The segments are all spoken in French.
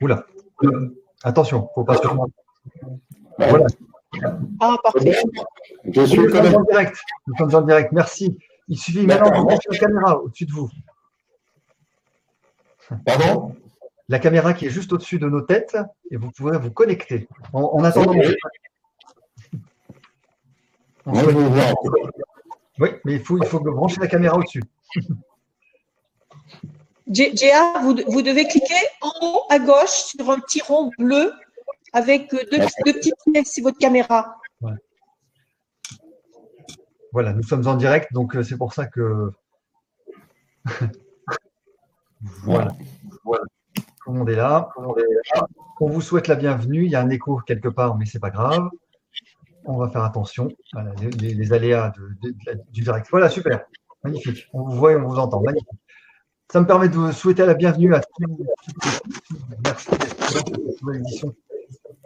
Oula. Attention, faut pas se prendre. Voilà. Ah, parfait. Nous sommes en direct. Nous sommes en direct. Merci. Il suffit maintenant de brancher la caméra au-dessus de vous. Pardon? La caméra qui est juste au-dessus de nos têtes et vous pourrez vous connecter. En attendant. Oui, mais il faut brancher la caméra au-dessus. Géa, vous devez cliquer en haut à gauche sur un petit rond bleu avec deux petits traits, c'est votre caméra. Voilà, nous sommes en direct, donc c'est pour ça que… Voilà. Tout le monde est là. On vous souhaite la bienvenue. Il y a un écho quelque part, mais ce n'est pas grave. On va faire attention. Voilà, les aléas du direct. Voilà, super. Magnifique. On vous voit et on vous entend. Magnifique. Ça me permet de vous souhaiter la bienvenue à tous. Merci d'être là pour cette nouvelle édition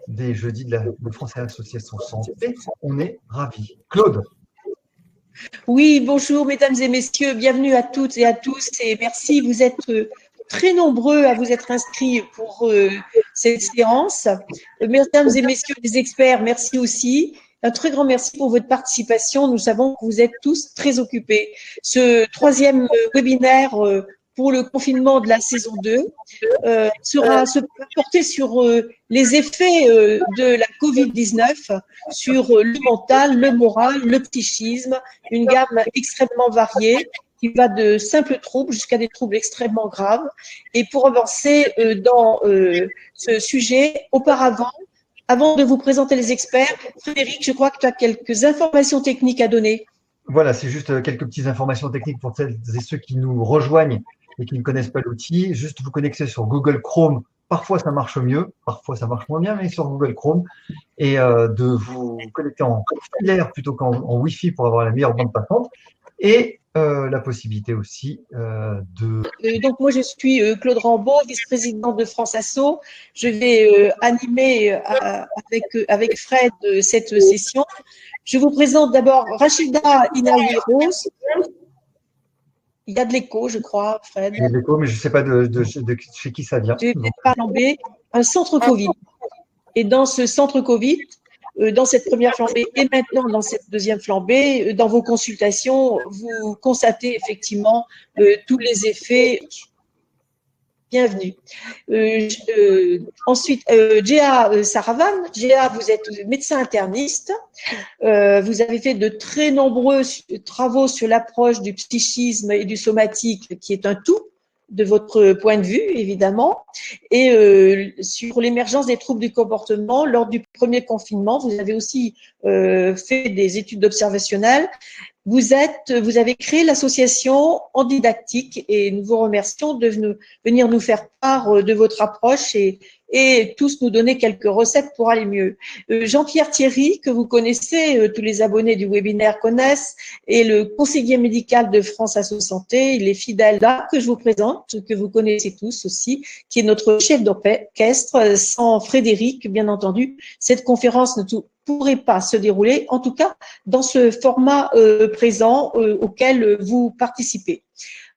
des jeudis de France Association Santé. On est ravis. Claude. Oui, bonjour mesdames et messieurs, bienvenue à toutes et à tous et merci, vous êtes très nombreux à vous être inscrits pour cette séance. Mesdames et messieurs les experts, merci aussi. Un très grand merci pour votre participation. Nous savons que vous êtes tous très occupés. Ce troisième webinaire pour le confinement de la saison 2 sera porté sur les effets de la Covid-19 sur le mental, le moral, le psychisme, une gamme extrêmement variée qui va de simples troubles jusqu'à des troubles extrêmement graves. Et pour avancer dans ce sujet, avant de vous présenter les experts, Frédéric, je crois que tu as quelques informations techniques à donner. Voilà, c'est juste quelques petites informations techniques pour celles et ceux qui nous rejoignent et qui ne connaissent pas l'outil. Juste vous connecter sur Google Chrome. Parfois, ça marche mieux, parfois, ça marche moins bien, mais sur Google Chrome. Et de vous connecter en filaire plutôt qu'en Wi-Fi pour avoir la meilleure bande passante. Et la possibilité aussi de… Donc, moi, je suis Claude Rambaud, vice-présidente de France Asso. Je vais animer avec Fred cette session. Je vous présente d'abord Rachida Inawi-Rose. Il y a de l'écho, je crois, Fred. Il y a de l'écho, mais je ne sais pas de chez qui ça vient. Je vais pas flamber. Un centre Covid. Et dans ce centre Covid, dans cette première flambée et maintenant dans cette deuxième flambée, dans vos consultations, vous constatez effectivement tous les effets. Bienvenue. Ensuite, Géa Saravan. Géa, vous êtes médecin interniste. Vous avez fait de très nombreux travaux sur l'approche du psychisme et du somatique, qui est un tout de votre point de vue, évidemment, et sur l'émergence des troubles du comportement. Lors du premier confinement, vous avez aussi fait des études observationnelles. Vous avez créé l'association Handidactique et nous vous remercions de venir nous faire part de votre approche et tous nous donner quelques recettes pour aller mieux. Jean-Pierre Thierry, que vous connaissez, tous les abonnés du webinaire connaissent, est le conseiller médical de France Asso Santé. Il est fidèle là, que je vous présente, que vous connaissez tous aussi, qui est notre chef d'orchestre. Sans Frédéric, bien entendu, cette conférence ne pourrait pas se dérouler, en tout cas dans ce format présent auquel vous participez.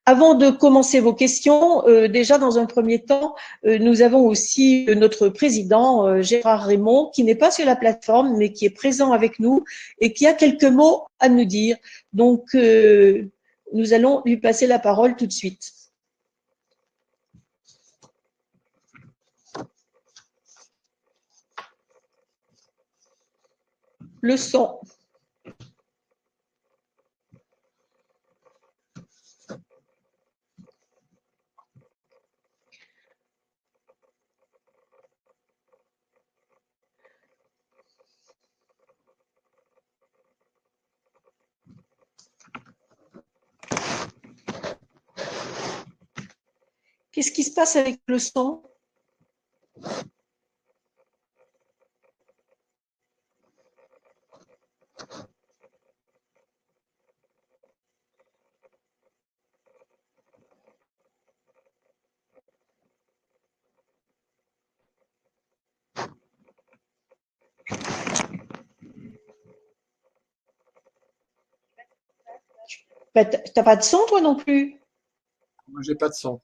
Avant de commencer vos questions, déjà dans un premier temps, nous avons aussi notre président Gérard Raymond, qui n'est pas sur la plateforme, mais qui est présent avec nous et qui a quelques mots à nous dire. Donc, nous allons lui passer la parole tout de suite. Le son. Qu'est-ce qui se passe avec le son? Bah, t'as pas de son, toi non plus? Moi, j'ai pas de son.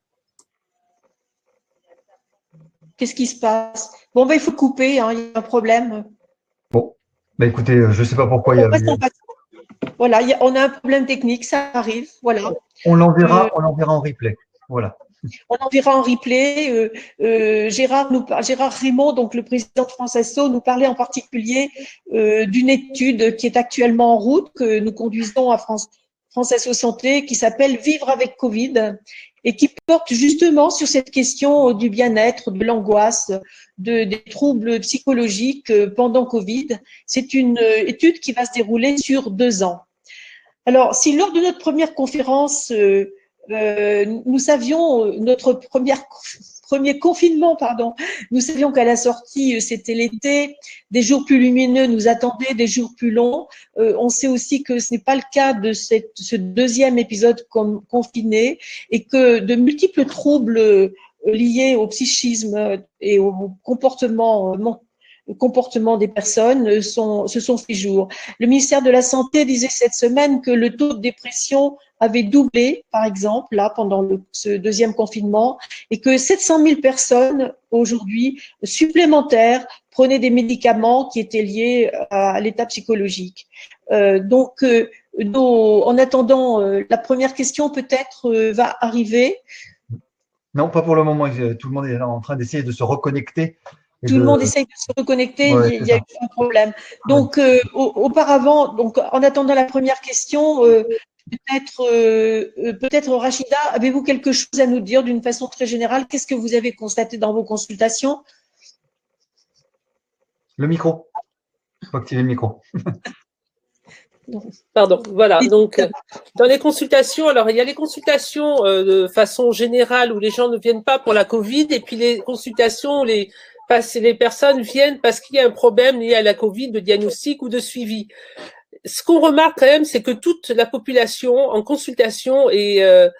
Qu'est-ce qui se passe? Bon, ben, il faut couper, hein, il y a un problème. Bon, bah écoutez, je ne sais pas pourquoi il y On avait. reste en passant. Voilà, on a un problème technique, ça arrive. Voilà. On l'enverra en replay. Voilà. On en verra en replay. Gérard Rimaud, donc le président de France Asso, nous parlait en particulier d'une étude qui est actuellement en route, que nous conduisons à France Asso Santé, qui s'appelle Vivre avec Covid et qui porte justement sur cette question du bien-être, de l'angoisse, des troubles psychologiques pendant Covid. C'est une étude qui va se dérouler sur 2 ans. Alors, si lors de notre première conférence, nous savions, notre premier confinement, pardon, nous savions qu'à la sortie, c'était l'été, des jours plus lumineux nous attendaient, des jours plus longs. On sait aussi que ce n'est pas le cas de ce deuxième épisode confiné et que de multiples troubles liés au psychisme et au comportement des personnes se sont fait jour. Le ministère de la Santé disait cette semaine que le taux de dépression avait doublé, par exemple, là, pendant ce deuxième confinement, et que 700 000 personnes, aujourd'hui, supplémentaires, prenaient des médicaments qui étaient liés à l'état psychologique. Donc, en attendant, la première question peut-être va arriver. Non, pas pour le moment. Tout le monde est en train d'essayer de se reconnecter. Tout le monde essaye de se reconnecter, ouais, il y a eu un problème. Donc, auparavant, donc, en attendant la première question, peut-être Rachida, avez-vous quelque chose à nous dire d'une façon très générale? Qu'est-ce que vous avez constaté dans vos consultations? Le micro. Il faut activer le micro. Pardon, voilà. Donc, dans les consultations, alors il y a les consultations de façon générale où les gens ne viennent pas pour la Covid, et puis les consultations où les personnes viennent parce qu'il y a un problème lié à la Covid, de diagnostic ou de suivi. Ce qu'on remarque quand même, c'est que toute la population en consultation est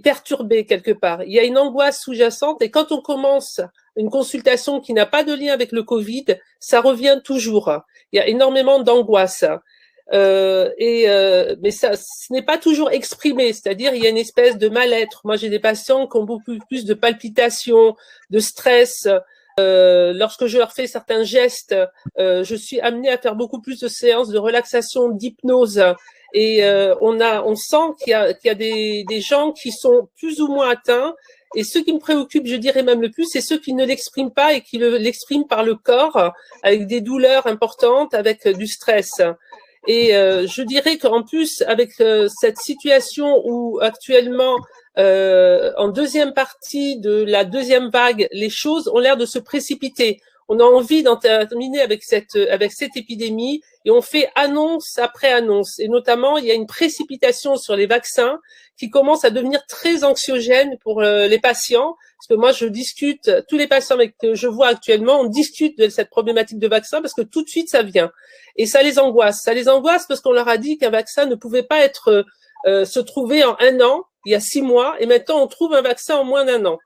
perturbée quelque part. Il y a une angoisse sous-jacente, et quand on commence une consultation qui n'a pas de lien avec le Covid, ça revient toujours. Il y a énormément d'angoisse. Mais ça, ce n'est pas toujours exprimé, c'est-à-dire il y a une espèce de mal-être. Moi, j'ai des patients qui ont beaucoup plus de palpitations, de stress. Lorsque je leur fais certains gestes, je suis amenée à faire beaucoup plus de séances de relaxation, d'hypnose. Et on sent qu'il y a des gens qui sont plus ou moins atteints. Et ce qui me préoccupe, je dirais même le plus, c'est ceux qui ne l'expriment pas et qui l'expriment par le corps, avec des douleurs importantes, avec du stress. Et je dirais qu'en plus, avec cette situation où actuellement, en deuxième partie de la deuxième vague, les choses ont l'air de se précipiter. On a envie d'en terminer avec cette épidémie, et on fait annonce après annonce. Et notamment, il y a une précipitation sur les vaccins qui commence à devenir très anxiogène pour les patients. Parce que moi, je discute, tous les patients que je vois actuellement, on discute de cette problématique de vaccin parce que tout de suite, ça vient. Et ça les angoisse. Ça les angoisse parce qu'on leur a dit qu'un vaccin ne pouvait pas être se trouver en 1 an, il y a 6 mois, et maintenant on trouve un vaccin en moins d'1 an.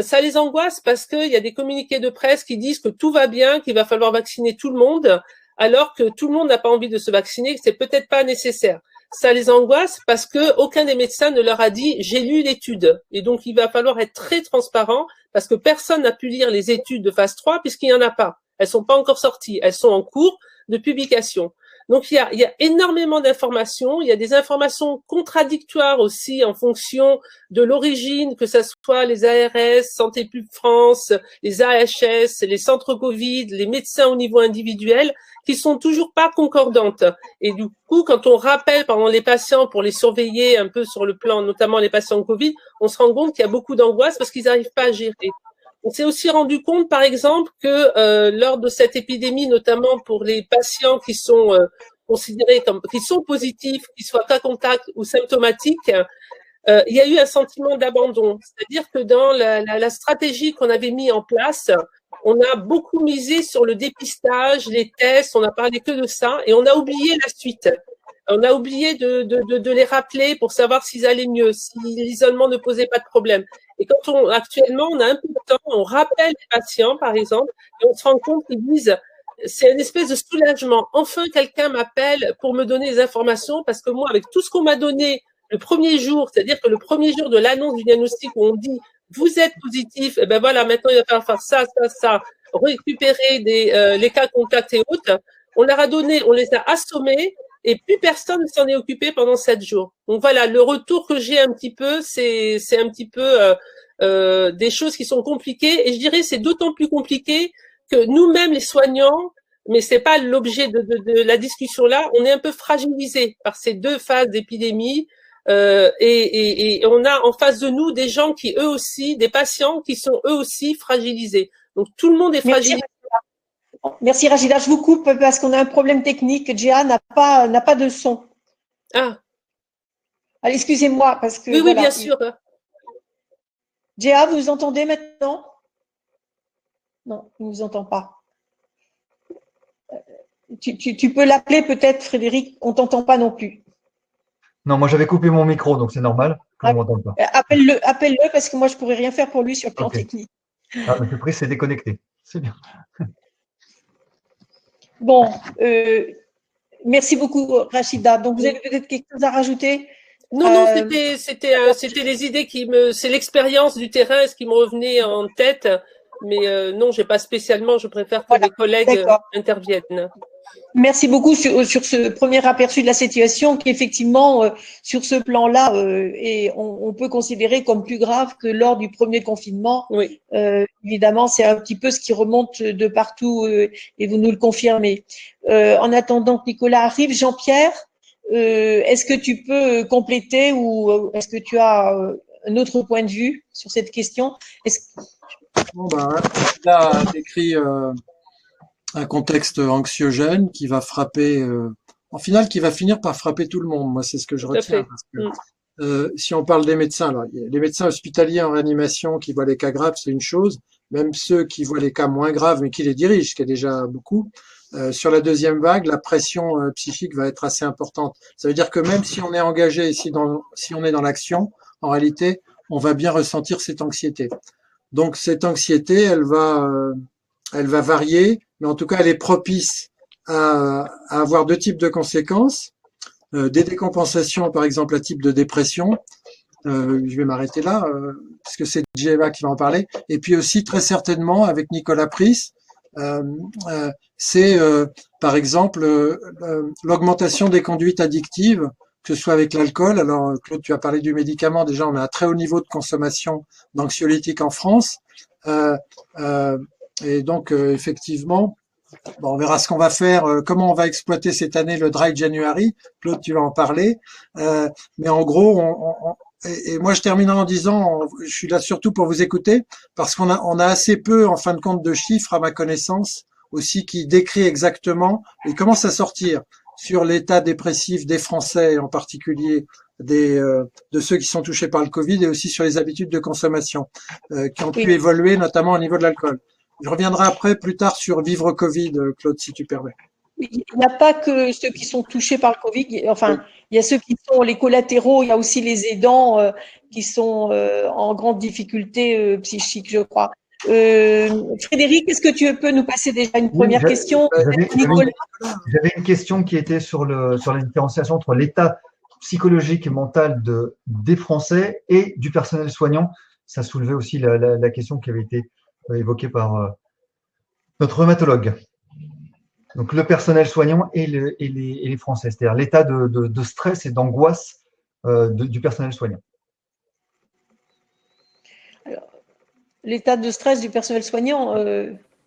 Ça les angoisse parce qu'il y a des communiqués de presse qui disent que tout va bien, qu'il va falloir vacciner tout le monde, alors que tout le monde n'a pas envie de se vacciner, que c'est peut-être pas nécessaire. Ça les angoisse parce que aucun des médecins ne leur a dit j'ai lu l'étude. Et donc il va falloir être très transparent parce que personne n'a pu lire les études de phase 3 puisqu'il n'y en a pas. Elles sont pas encore sorties, elles sont en cours de publication. Donc il y a énormément d'informations, il y a des informations contradictoires aussi en fonction de l'origine, que ce soit les ARS, Santé Publique France, les AHS, les centres Covid, les médecins au niveau individuel, qui sont toujours pas concordantes. Et du coup, quand on rappelle pendant les patients pour les surveiller un peu sur le plan, notamment les patients Covid, on se rend compte qu'il y a beaucoup d'angoisse parce qu'ils n'arrivent pas à gérer. On s'est aussi rendu compte, par exemple, que lors de cette épidémie, notamment pour les patients qui sont considérés comme qui sont positifs, qu'ils soient cas contact ou symptomatiques, il y a eu un sentiment d'abandon. C'est-à-dire que dans la stratégie qu'on avait mis en place, on a beaucoup misé sur le dépistage, les tests, on n'a parlé que de ça, et on a oublié la suite. On a oublié de les rappeler pour savoir s'ils allaient mieux, si l'isolement ne posait pas de problème. Et actuellement, on a un peu de temps, on rappelle les patients, par exemple, et on se rend compte qu'ils disent, c'est une espèce de soulagement. Enfin, quelqu'un m'appelle pour me donner des informations, parce que moi, avec tout ce qu'on m'a donné le premier jour, c'est-à-dire que le premier jour de l'annonce du diagnostic où on dit, vous êtes positif, et ben voilà, maintenant il va falloir faire ça, ça, ça, récupérer les cas contacts et autres. On leur a donné, on les a assommés et plus personne ne s'en est occupé pendant 7 jours. Donc voilà, le retour que j'ai un petit peu, c'est un petit peu des choses qui sont compliquées et je dirais c'est d'autant plus compliqué que nous-mêmes les soignants, mais c'est pas l'objet de la discussion là, on est un peu fragilisés par ces 2 phases d'épidémie. Et on a en face de nous des gens qui eux aussi, des patients qui sont eux aussi fragilisés. Donc tout le monde est fragilisé. Merci Rachida, je vous coupe parce qu'on a un problème technique. Gia n'a pas de son. Ah. Allez, excusez-moi parce que. Oui, voilà. Bien sûr. Gia, vous nous entendez maintenant? Non, il ne nous entend pas. Tu peux l'appeler peut-être, Frédéric, on ne t'entend pas non plus. Non, moi j'avais coupé mon micro, donc c'est normal qu'on ne m'entende pas. Appelle-le parce que moi je ne pourrais rien faire pour lui sur le plan technique. Ah, mais Pris c'est déconnecté. C'est bien. Bon, merci beaucoup Rachida. Donc vous avez peut-être quelque chose à rajouter? Non, c'était les idées c'est l'expérience du terrain, ce qui me revenait en tête. Mais non, j'ai pas spécialement, je préfère que les collègues interviennent. Merci beaucoup sur ce premier aperçu de la situation qui effectivement, sur ce plan-là, on peut considérer comme plus grave que lors du premier confinement. Oui. Évidemment, c'est un petit peu ce qui remonte de partout et vous nous le confirmez. En attendant que Nicolas arrive, Jean-Pierre, est-ce que tu peux compléter ou est-ce que tu as un autre point de vue sur cette question? Bon, là, a décrit un contexte anxiogène qui va frapper, en final, qui va finir par frapper tout le monde. Moi, c'est ce que je retiens. Parce que, si on parle des médecins, là, les médecins hospitaliers en réanimation qui voient les cas graves, c'est une chose. Même ceux qui voient les cas moins graves, mais qui les dirigent, ce qui est déjà beaucoup. Sur la deuxième vague, la pression psychique va être assez importante. Ça veut dire que même si on est engagé, si on est dans l'action, en réalité, on va bien ressentir cette anxiété. Donc cette anxiété, elle va varier, mais en tout cas, elle est propice à avoir 2 types de conséquences. Des décompensations, par exemple, à type de dépression. Je vais m'arrêter là, puisque c'est Eva qui va en parler. Et puis aussi, très certainement, avec Nicolas Pris, c'est par exemple l'augmentation des conduites addictives, que ce soit avec l'alcool. Alors Claude, tu as parlé du médicament. Déjà, on a un très haut niveau de consommation d'anxiolytiques en France. Et donc, effectivement, on verra ce qu'on va faire, comment on va exploiter cette année le Dry January. Claude, tu vas en parler. Mais en gros, et moi, je terminerai en disant, je suis là surtout pour vous écouter, parce qu'on a assez peu, en fin de compte, de chiffres, à ma connaissance, aussi, qui décrit exactement, il commence à sortir sur l'état dépressif des Français, en particulier de ceux qui sont touchés par le Covid, et aussi sur les habitudes de consommation, qui ont pu évoluer, notamment au niveau de l'alcool. Je reviendrai après, plus tard, sur Vivre Covid, Claude, si tu permets. Il n'y a pas que ceux qui sont touchés par le Covid, enfin, il y a ceux qui sont les collatéraux, il y a aussi les aidants qui sont en grande difficulté psychique, je crois. Frédéric, est-ce que tu peux nous passer déjà une première question? J'avais une question qui était sur la différenciation entre l'état psychologique et mental des Français et du personnel soignant. Ça soulevait aussi la question qui avait été évoquée par notre rhumatologue. Donc le personnel soignant et les Français, c'est-à-dire l'état de stress et d'angoisse du personnel soignant. L'état de stress du personnel soignant.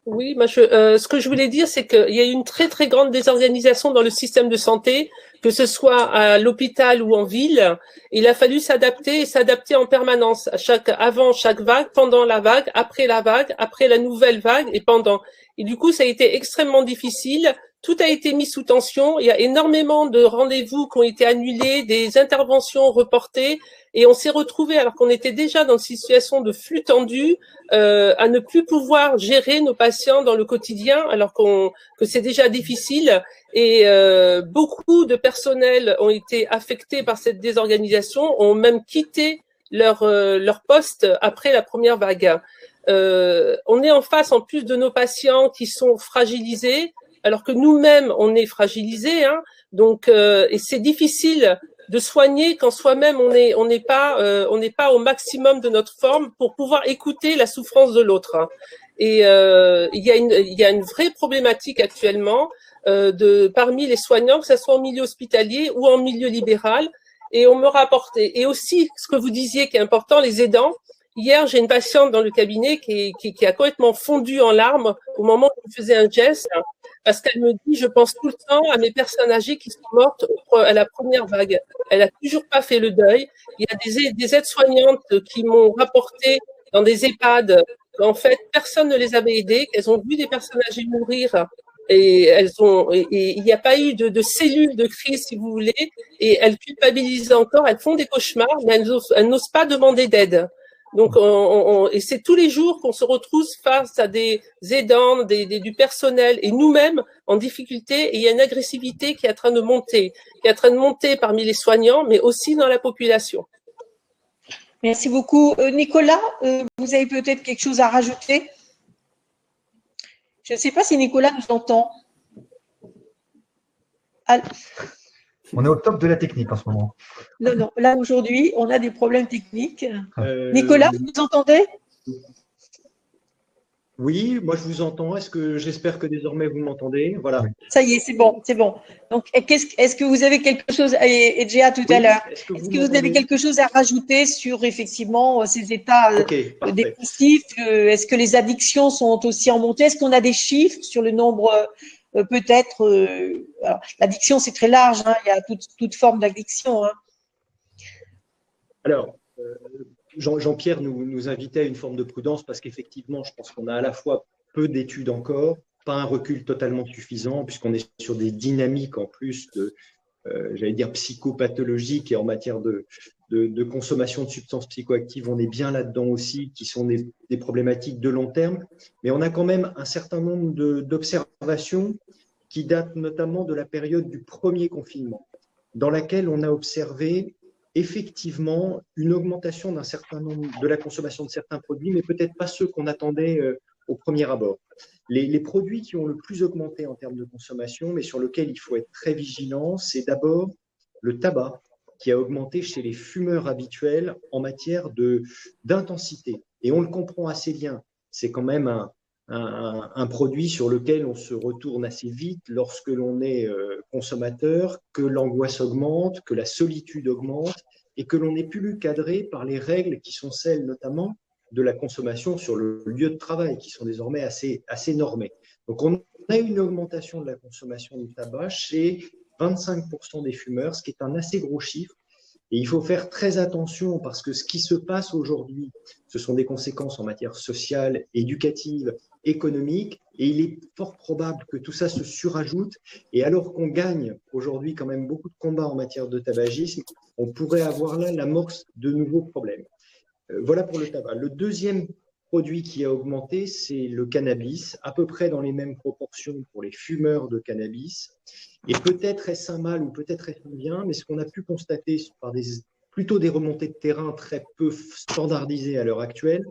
Oui, ce que je voulais dire, c'est qu'il y a eu une très très grande désorganisation dans le système de santé, que ce soit à l'hôpital ou en ville. Il a fallu s'adapter en permanence, avant chaque vague, pendant la vague, après la nouvelle vague et pendant. Et du coup, ça a été extrêmement difficile. Tout a été mis sous tension. Il y a énormément de rendez-vous qui ont été annulés, des interventions reportées. Et on s'est retrouvés, alors qu'on était déjà dans une situation de flux tendu, à ne plus pouvoir gérer nos patients dans le quotidien, alors que c'est déjà difficile. Et beaucoup de personnels ont été affectés par cette désorganisation, ont même quitté leur poste après la première vague. On est en face, en plus de nos patients qui sont fragilisés, alors que nous-mêmes, on est fragilisés, hein. Donc, et c'est difficile de soigner quand soi-même on n'est pas au maximum de notre forme pour pouvoir écouter la souffrance de l'autre. Et il y a une vraie problématique actuellement parmi les soignants, que ce soit en milieu hospitalier ou en milieu libéral. Et on me rapportait. Et aussi, ce que vous disiez qui est important, les aidants. Hier, j'ai une patiente dans le cabinet qui a complètement fondu en larmes au moment où je faisais un geste, parce qu'elle me dit, je pense tout le temps à mes personnes âgées qui sont mortes à la première vague. Elle a toujours pas fait le deuil. Il y a des aides-soignantes qui m'ont rapporté dans des EHPAD qu'en fait, personne ne les avait aidées, qu'elles ont vu des personnes âgées mourir et il n'y a pas eu de cellule de crise, si vous voulez, et elles culpabilisent encore, elles font des cauchemars, mais elles n'osent pas demander d'aide. Donc, et c'est tous les jours qu'on se retrouve face à des aidants, du personnel et nous-mêmes en difficulté. Et il y a une agressivité qui est en train de monter, parmi les soignants, mais aussi dans la population. Merci beaucoup. Nicolas, vous avez peut-être quelque chose à rajouter? Je ne sais pas si Nicolas nous entend. On est au top de la technique en ce moment. Non, là aujourd'hui, on a des problèmes techniques. Nicolas, vous nous entendez? Oui, moi je vous entends. J'espère que désormais vous m'entendez. Voilà. Ça y est, c'est bon. Donc, est-ce que vous avez quelque chose, et Géa tout à l'heure, est-ce que vous avez quelque chose à rajouter sur effectivement ces états dépressifs? Est-ce que les addictions sont aussi en montée? Est-ce qu'on a des chiffres sur le nombre peut-être, l'addiction c'est très large, hein, il y a toute forme d'addiction. Hein. Alors, Jean-Pierre nous invitait à une forme de prudence parce qu'effectivement, je pense qu'on a à la fois peu d'études encore, pas un recul totalement suffisant puisqu'on est sur des dynamiques en plus j'allais dire psychopathologiques et en matière de consommation de substances psychoactives, on est bien là-dedans aussi, qui sont des problématiques de long terme. Mais on a quand même un certain nombre d'observations qui datent notamment de la période du premier confinement, dans laquelle on a observé effectivement une augmentation d'un certain nombre de la consommation de certains produits, mais peut-être pas ceux qu'on attendait au premier abord. Les produits qui ont le plus augmenté en termes de consommation, mais sur lesquels il faut être très vigilant, c'est d'abord le tabac, qui a augmenté chez les fumeurs habituels en matière d'intensité. Et on le comprend assez bien. C'est quand même un produit sur lequel on se retourne assez vite lorsque l'on est consommateur, que l'angoisse augmente, que la solitude augmente et que l'on n'est plus cadré par les règles qui sont celles notamment de la consommation sur le lieu de travail, qui sont désormais assez normées. Donc on a une augmentation de la consommation de tabac chez 25% des fumeurs, ce qui est un assez gros chiffre. Et il faut faire très attention parce que ce qui se passe aujourd'hui, ce sont des conséquences en matière sociale, éducative, économique, et il est fort probable que tout ça se surajoute. Et alors qu'on gagne aujourd'hui quand même beaucoup de combats en matière de tabagisme, on pourrait avoir là l'amorce de nouveaux problèmes. Voilà pour le tabac. Le deuxième produit qui a augmenté, c'est le cannabis, à peu près dans les mêmes proportions pour les fumeurs de cannabis. Et peut-être est-ce un mal ou peut-être est-ce un bien, mais ce qu'on a pu constater par plutôt des remontées de terrain très peu standardisées à l'heure actuelle,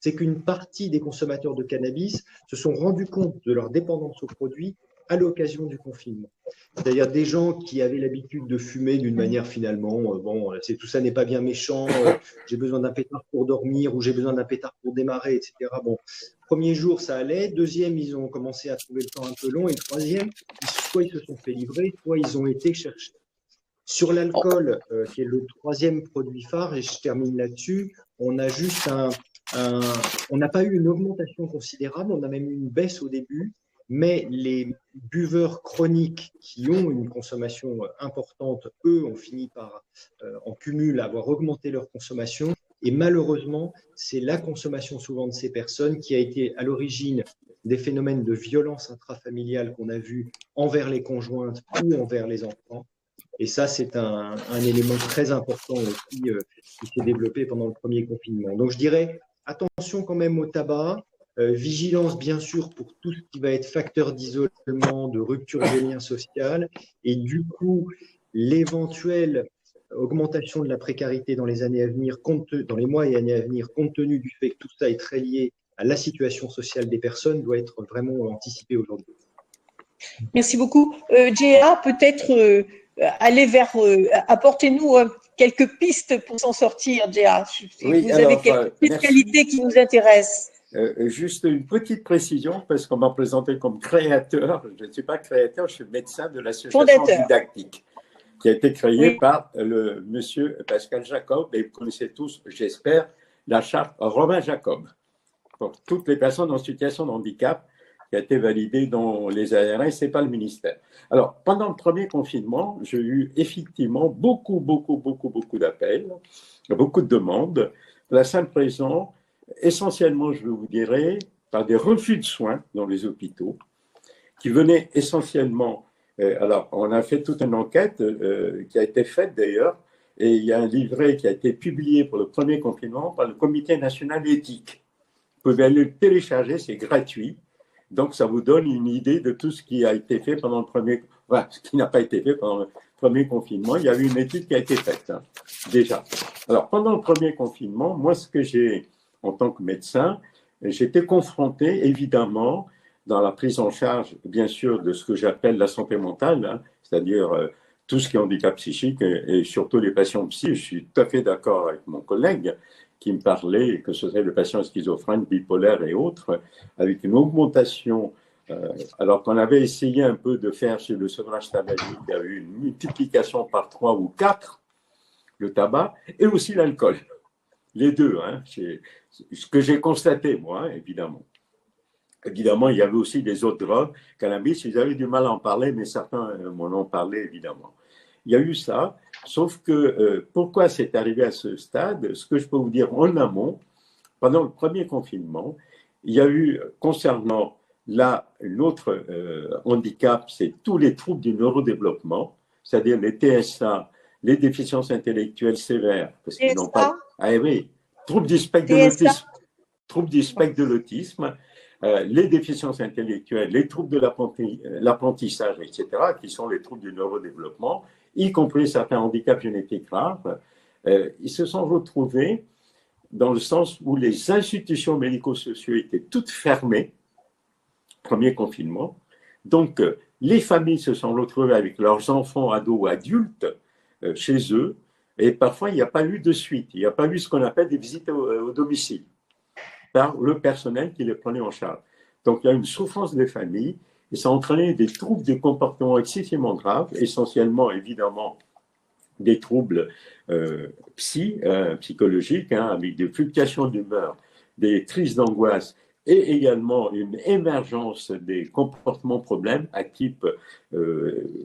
c'est qu'une partie des consommateurs de cannabis se sont rendus compte de leur dépendance aux produits à l'occasion du confinement. C'est-à-dire des gens qui avaient l'habitude de fumer d'une manière finalement, tout ça n'est pas bien méchant, j'ai besoin d'un pétard pour dormir ou j'ai besoin d'un pétard pour démarrer, etc. Bon, premier jour, ça allait. Deuxième, ils ont commencé à trouver le temps un peu long. Et le troisième, soit ils se sont fait livrer, soit ils ont été cherchés. Sur l'alcool, qui est le troisième produit phare, et je termine là-dessus, on a juste on n'a pas eu une augmentation considérable, on a même eu une baisse au début. Mais les buveurs chroniques qui ont une consommation importante, eux, ont fini par, en cumul, avoir augmenté leur consommation. Et malheureusement, c'est la consommation souvent de ces personnes qui a été à l'origine des phénomènes de violence intrafamiliale qu'on a vus envers les conjointes ou envers les enfants. Et ça, c'est un élément très important aussi qui s'est développé pendant le premier confinement. Donc, je dirais, attention quand même au tabac. Vigilance, bien sûr, pour tout ce qui va être facteur d'isolement, de rupture des liens sociaux, et du coup, l'éventuelle augmentation de la précarité dans les années à venir, dans les mois et années à venir, compte tenu du fait que tout ça est très lié à la situation sociale des personnes, doit être vraiment anticipée aujourd'hui. Merci beaucoup. Géa, peut-être aller vers, apportez-nous quelques pistes pour s'en sortir, Géa. Oui, vous alors, avez quelques petites qualités qui nous intéressent. Juste une petite précision, parce qu'on m'a présenté comme créateur. Je ne suis pas créateur, je suis médecin de l'association didactique, qui a été créée par le monsieur Pascal Jacob, et vous connaissez tous, j'espère, la charte Romain Jacob, pour toutes les personnes en situation de handicap, qui a été validée dans les ARS, ce n'est pas le ministère. Alors, pendant le premier confinement, j'ai eu effectivement beaucoup d'appels, beaucoup de demandes, pour la simple raison, essentiellement, je vous dirais, par des refus de soins dans les hôpitaux, qui venaient essentiellement. Alors, on a fait toute une enquête qui a été faite d'ailleurs, et il y a un livret qui a été publié pour le premier confinement par le Comité national éthique. Vous pouvez aller le télécharger, c'est gratuit. Donc, ça vous donne une idée de tout ce qui a été fait pendant le premier, enfin, ce qui n'a pas été fait pendant le premier confinement. Il y a eu une étude qui a été faite, hein, déjà. Alors, pendant le premier confinement, moi, ce que j'ai, en tant que médecin, j'étais confronté, évidemment, dans la prise en charge, bien sûr, de ce que j'appelle la santé mentale, hein, c'est-à-dire tout ce qui est handicap psychique et surtout les patients psy. Je suis tout à fait d'accord avec mon collègue qui me parlait, que ce soit le patient schizophrène, bipolaire et autres, avec une augmentation, alors qu'on avait essayé un peu de faire sur le sevrage tabagique, il y a eu une multiplication par 3 ou 4, le tabac, et aussi l'alcool. Les deux, hein, c'est ce que j'ai constaté, moi, hein, évidemment. Évidemment, il y avait aussi des autres drogues, cannabis, ils avaient du mal à en parler, mais certains m'en ont parlé, évidemment. Il y a eu ça, sauf que pourquoi c'est arrivé à ce stade? Ce que je peux vous dire en amont, pendant le premier confinement, il y a eu, concernant l'autre handicap, c'est tous les troubles du neurodéveloppement, c'est-à-dire les TSA, les déficiences intellectuelles sévères, parce qu'ils n'ont pas. Ah oui, troubles du spectre de l'autisme. Troubles du spectre de l'autisme. Les déficiences intellectuelles, les troubles de l'apprentissage, etc., qui sont les troubles du neurodéveloppement, y compris certains handicaps génétiques rares, ils se sont retrouvés dans le sens où les institutions médico-sociales étaient toutes fermées, premier confinement. Donc, les familles se sont retrouvées avec leurs enfants, ados ou adultes chez eux, et parfois, il n'y a pas eu de suite, il n'y a pas eu ce qu'on appelle des visites au domicile par le personnel qui les prenait en charge. Donc, il y a une souffrance des familles et ça a entraîné des troubles de comportement excessivement graves, essentiellement, évidemment, des troubles psychologiques, hein, avec des fluctuations d'humeur, des crises d'angoisse et également une émergence des comportements problèmes à type,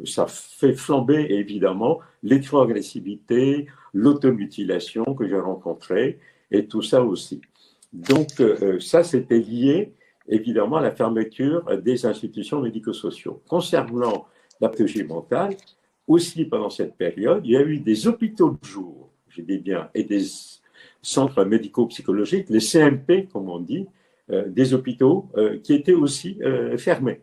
ça fait flamber évidemment l'électroagressivité, l'automutilation que j'ai rencontrée et tout ça aussi. Donc, ça, c'était lié, évidemment, à la fermeture des institutions médico-sociaux. Concernant la pathologie mentale, aussi pendant cette période, il y a eu des hôpitaux de jour, je dis bien, et des centres médico-psychologiques, les CMP, comme on dit, des hôpitaux qui étaient aussi fermés.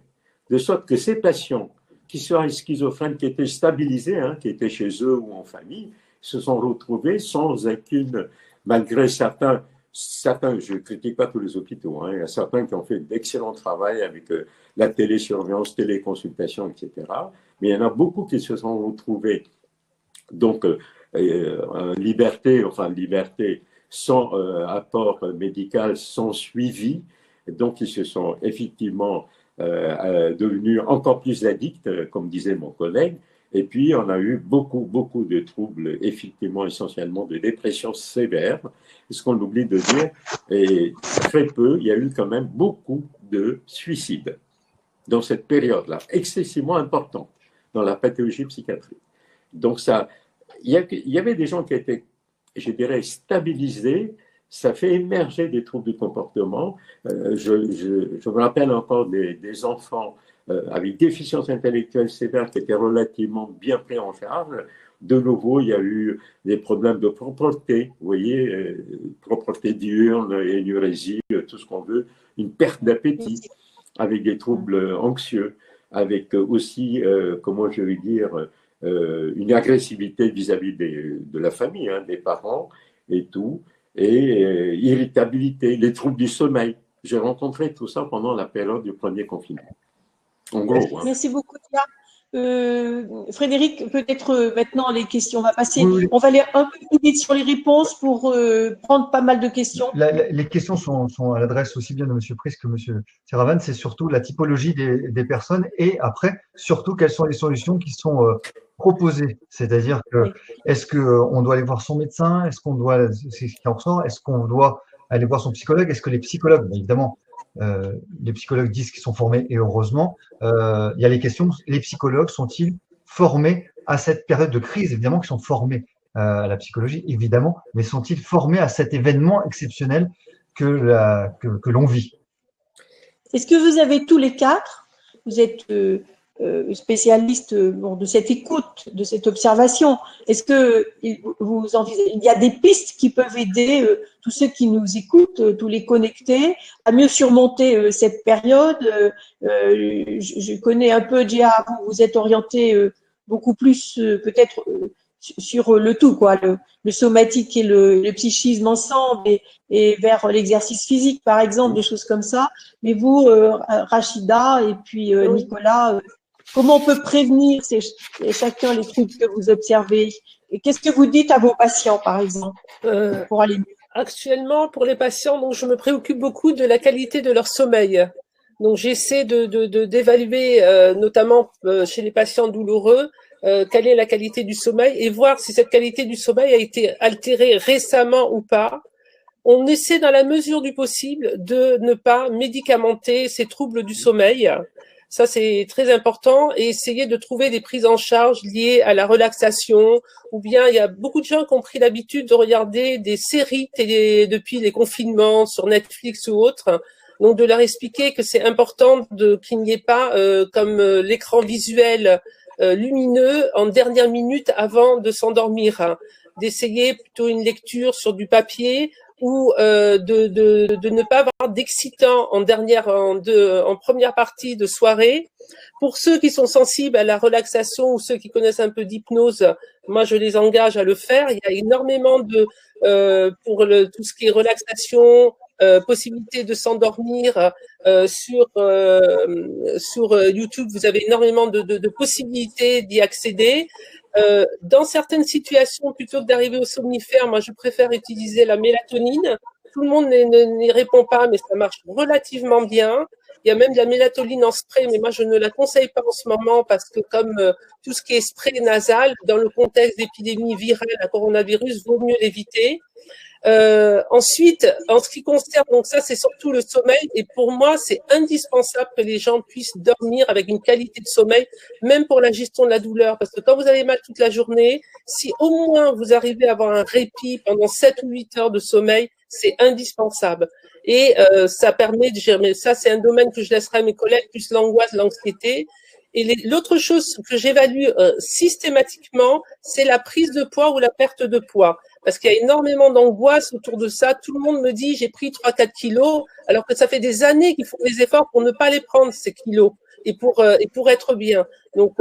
De sorte que ces patients qui seraient schizophrènes, qui étaient stabilisés, hein, qui étaient chez eux ou en famille, se sont retrouvés sans aucune, malgré certains, je ne critique pas tous les hôpitaux, hein, il y a certains qui ont fait d'excellent travail avec la télésurveillance, téléconsultation, etc. Mais il y en a beaucoup qui se sont retrouvés donc liberté, sans apport médical, sans suivi. Donc ils se sont effectivement devenus encore plus addicts, comme disait mon collègue. Et puis, on a eu beaucoup de troubles, effectivement, essentiellement de dépression sévère. Ce qu'on oublie de dire, et très peu, il y a eu quand même beaucoup de suicides dans cette période-là, excessivement importante dans la pathologie psychiatrique. Donc, ça, il y avait des gens qui étaient, je dirais, stabilisés. Ça fait émerger des troubles du comportement. Je me rappelle encore des enfants avec déficience intellectuelle sévère qui étaient relativement bien pris en charge. De nouveau, il y a eu des problèmes de propreté, vous voyez, propreté diurne, énurésie, tout ce qu'on veut, une perte d'appétit, avec des troubles anxieux, avec aussi, comment je vais dire, une agressivité vis-à-vis de la famille, hein, des parents et tout, et irritabilité, les troubles du sommeil. J'ai rencontré tout ça pendant la période du premier confinement. En gros. Hein. Merci beaucoup, Tia. Frédéric, peut-être maintenant les questions, on va passer, oui. On va aller un peu plus vite sur les réponses pour prendre pas mal de questions. Les questions sont à l'adresse aussi bien de M. Price que M. Seravan. C'est surtout la typologie des personnes et après, surtout, quelles sont les solutions qui sont proposées. C'est-à-dire que, est-ce qu'on doit aller voir son médecin? Est-ce qu'on doit, c'est ce qui en ressort, est-ce qu'on doit aller voir son psychologue? Est-ce que les psychologues, évidemment, les psychologues disent qu'ils sont formés et heureusement, il y a les questions, les psychologues sont-ils formés à cette période de crise? Évidemment qu'ils sont formés à la psychologie, évidemment, mais sont-ils formés à cet événement exceptionnel que l'on vit? Est-ce que vous avez tous les quatre, vous êtes spécialiste de cette écoute, de cette observation, est-ce que il y a des pistes qui peuvent aider tous ceux qui nous écoutent, tous les connectés, à mieux surmonter cette période? Je connais un peu, Gia, vous êtes orienté beaucoup plus peut-être sur le tout, quoi, le somatique et le psychisme ensemble et vers l'exercice physique, par exemple, des choses comme ça. Mais vous, Rachida et puis Nicolas, comment on peut prévenir chacun les trucs que vous observez? Et qu'est-ce que vous dites à vos patients, par exemple, pour aller mieux? Actuellement, pour les patients, donc, je me préoccupe beaucoup de la qualité de leur sommeil. Donc, j'essaie d'évaluer, notamment chez les patients douloureux, quelle est la qualité du sommeil et voir si cette qualité du sommeil a été altérée récemment ou pas. On essaie dans la mesure du possible de ne pas médicamenter ces troubles du sommeil. Ça, c'est très important, et essayer de trouver des prises en charge liées à la relaxation, ou bien il y a beaucoup de gens qui ont pris l'habitude de regarder des séries depuis les confinements sur Netflix ou autres. Donc, de leur expliquer que c'est important qu'il n'y ait pas comme l'écran visuel lumineux en dernière minute avant de s'endormir, d'essayer plutôt une lecture sur du papier ou de ne pas avoir d'excitant en première partie de soirée. Pour ceux qui sont sensibles à la relaxation ou ceux qui connaissent un peu d'hypnose, moi je les engage à le faire. Il y a énormément pour tout ce qui est relaxation, possibilité de s'endormir sur YouTube. Vous avez énormément de possibilités d'y accéder. Dans certaines situations, plutôt que d'arriver au somnifère, moi je préfère utiliser la mélatonine. Tout le monde n'y répond pas, mais ça marche relativement bien. Il y a même de la mélatonine en spray, mais moi je ne la conseille pas en ce moment parce que comme tout ce qui est spray nasal, dans le contexte d'épidémie virale à coronavirus, vaut mieux l'éviter. Ensuite, en ce qui concerne, donc ça c'est surtout le sommeil, et pour moi c'est indispensable que les gens puissent dormir avec une qualité de sommeil, même pour la gestion de la douleur, parce que quand vous avez mal toute la journée, si au moins vous arrivez à avoir un répit pendant 7 ou 8 heures de sommeil, c'est indispensable. Et ça permet de gérer, mais ça c'est un domaine que je laisserai à mes collègues, plus l'angoisse, l'anxiété. Et l'autre chose que j'évalue systématiquement, c'est la prise de poids ou la perte de poids. Parce qu'il y a énormément d'angoisse autour de ça. Tout le monde me dit, j'ai pris 3-4 kilos, alors que ça fait des années qu'ils font des efforts pour ne pas les prendre, ces kilos, et pour être bien. Donc,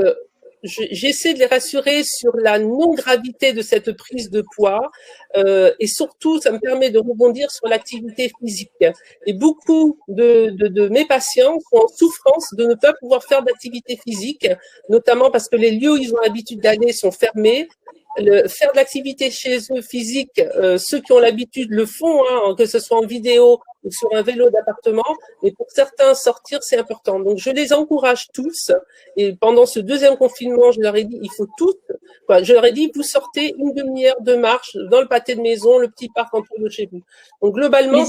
j'essaie de les rassurer sur la non-gravité de cette prise de poids, et surtout, ça me permet de rebondir sur l'activité physique. Et beaucoup de mes patients sont en souffrance de ne pas pouvoir faire d'activité physique, notamment parce que les lieux où ils ont l'habitude d'aller sont fermés. Faire de l'activité chez eux physique, ceux qui ont l'habitude le font, hein, que ce soit en vidéo ou sur un vélo d'appartement, mais pour certains, sortir, c'est important. Donc, je les encourage tous, et pendant ce deuxième confinement, je leur ai dit, il faut tous, je leur ai dit, vous sortez une demi-heure de marche dans le pâté de maison, le petit parc autour de chez vous. Donc, globalement…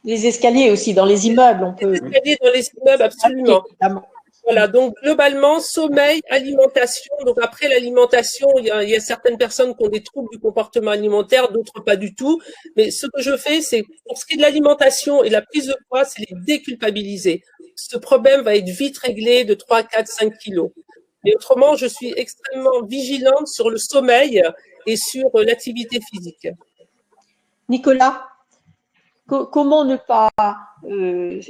Les escaliers aussi, dans les immeubles, on peut… Les escaliers dans les immeubles, absolument. Voilà, donc globalement, sommeil, alimentation. Donc après l'alimentation, il y a certaines personnes qui ont des troubles du comportement alimentaire, d'autres pas du tout. Mais ce que je fais, c'est pour ce qui est de l'alimentation et la prise de poids, c'est les déculpabiliser. Ce problème va être vite réglé de 3, 4, 5 kilos. Mais autrement, je suis extrêmement vigilante sur le sommeil et sur l'activité physique. Nicolas? comment ne pas,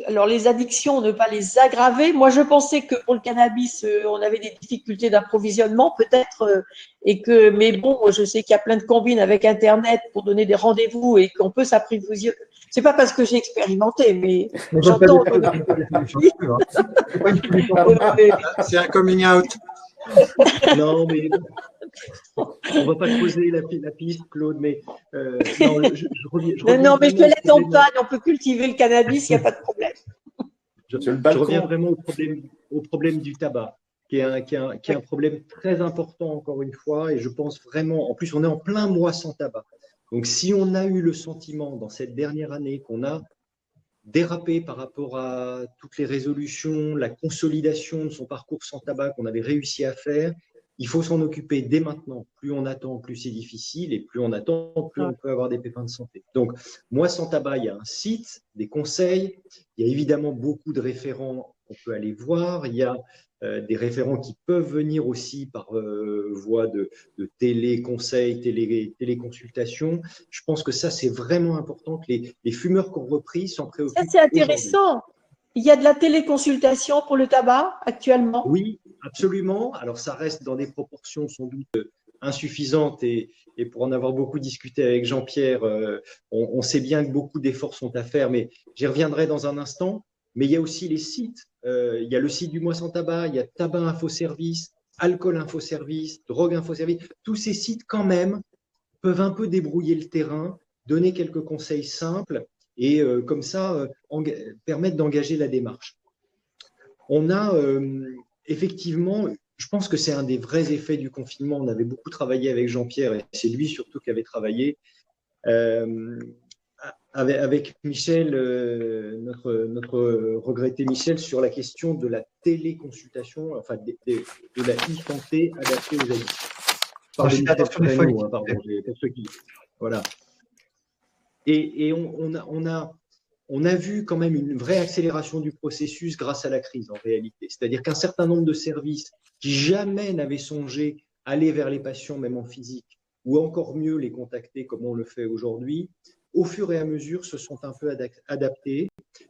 alors les addictions, ne pas les aggraver. Moi, je pensais que pour le cannabis, on avait des difficultés d'approvisionnement, peut-être, mais bon, je sais qu'il y a plein de combines avec Internet pour donner des rendez-vous et qu'on peut s'approvisionner. C'est pas parce que j'ai expérimenté, mais j'entends. C'est un coming out. Non, mais on va pas creuser la piste, Claude, mais non, non, mais je te laisse en panne, on peut cultiver le cannabis, il n'y a pas de problème. Je reviens vraiment au problème du tabac, qui est un problème très important, encore une fois, et je pense vraiment, en plus, on est en plein mois sans tabac. Donc, si on a eu le sentiment dans cette dernière année qu'on a dérapé par rapport à toutes les résolutions, la consolidation de son parcours sans tabac qu'on avait réussi à faire, il faut s'en occuper dès maintenant. Plus on attend, plus c'est difficile, et plus on attend, plus on peut avoir des pépins de santé. Donc, moi, sans tabac, il y a un site, des conseils, il y a évidemment beaucoup de référents qu'on peut aller voir, il y a des référents qui peuvent venir aussi par voie de téléconseils, téléconsultations. Je pense que ça, c'est vraiment important que les fumeurs qui ont repris s'en préoccupent. Ça, c'est intéressant. Il y a de la téléconsultation pour le tabac actuellement? Oui, absolument. Alors, ça reste dans des proportions sans doute insuffisantes et pour en avoir beaucoup discuté avec Jean-Pierre, on sait bien que beaucoup d'efforts sont à faire, mais j'y reviendrai dans un instant. Mais il y a aussi les sites. Il y a le site du Mois sans tabac, il y a Tabac Info Service, Alcool Info Service, Drogue Info Service. Tous ces sites, quand même, peuvent un peu débrouiller le terrain, donner quelques conseils simples et comme ça, permettre d'engager la démarche. On a effectivement, je pense que c'est un des vrais effets du confinement. On avait beaucoup travaillé avec Jean-Pierre et c'est lui surtout qui avait travaillé avec Michel, notre regretté Michel, sur la question de la téléconsultation, enfin de la e-santé adaptée aux addicts. Voilà. Et on a vu quand même une vraie accélération du processus grâce à la crise en réalité. C'est-à-dire qu'un certain nombre de services qui jamais n'avaient songé aller vers les patients, même en physique, ou encore mieux les contacter comme on le fait aujourd'hui, au fur et à mesure se sont un peu adaptés.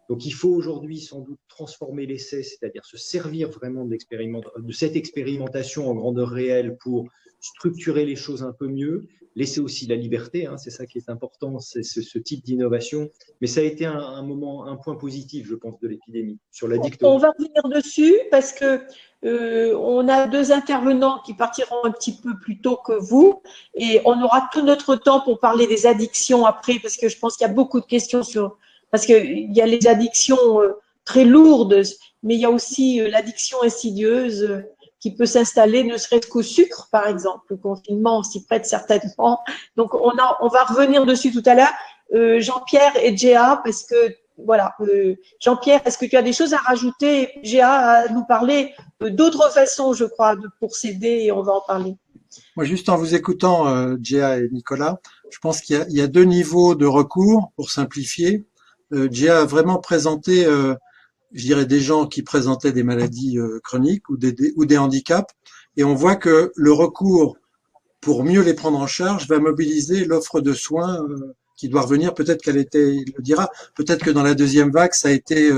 Donc il faut aujourd'hui sans doute transformer l'essai, c'est-à-dire se servir vraiment de cette expérimentation en grandeur réelle pour structurer les choses un peu mieux, laisser aussi la liberté, hein, c'est ça qui est important, c'est ce type d'innovation. Mais ça a été un point positif, je pense, de l'épidémie sur l'addiction. On va revenir dessus parce que on a deux intervenants qui partiront un petit peu plus tôt que vous et on aura tout notre temps pour parler des addictions après parce que je pense qu'il y a beaucoup de questions parce qu'il y a les addictions très lourdes, mais il y a aussi l'addiction insidieuse qui peut s'installer ne serait-ce qu'au sucre, par exemple. Le confinement s'y prête certainement. Donc, on va revenir dessus tout à l'heure. Jean-Pierre et Géa, parce que, voilà, Jean-Pierre, est-ce que tu as des choses à rajouter? Géa à nous parler d'autres façons, je crois, de procéder et on va en parler. Moi, juste en vous écoutant, Géa et Nicolas, je pense qu'il y a deux niveaux de recours pour simplifier. Géa a vraiment présenté je dirais des gens qui présentaient des maladies chroniques ou des handicaps, et on voit que le recours pour mieux les prendre en charge va mobiliser l'offre de soins qui doit revenir. Peut-être il le dira, peut-être que dans la deuxième vague, ça a été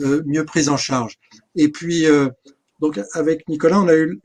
mieux pris en charge. Et puis, donc avec Nicolas, on a eu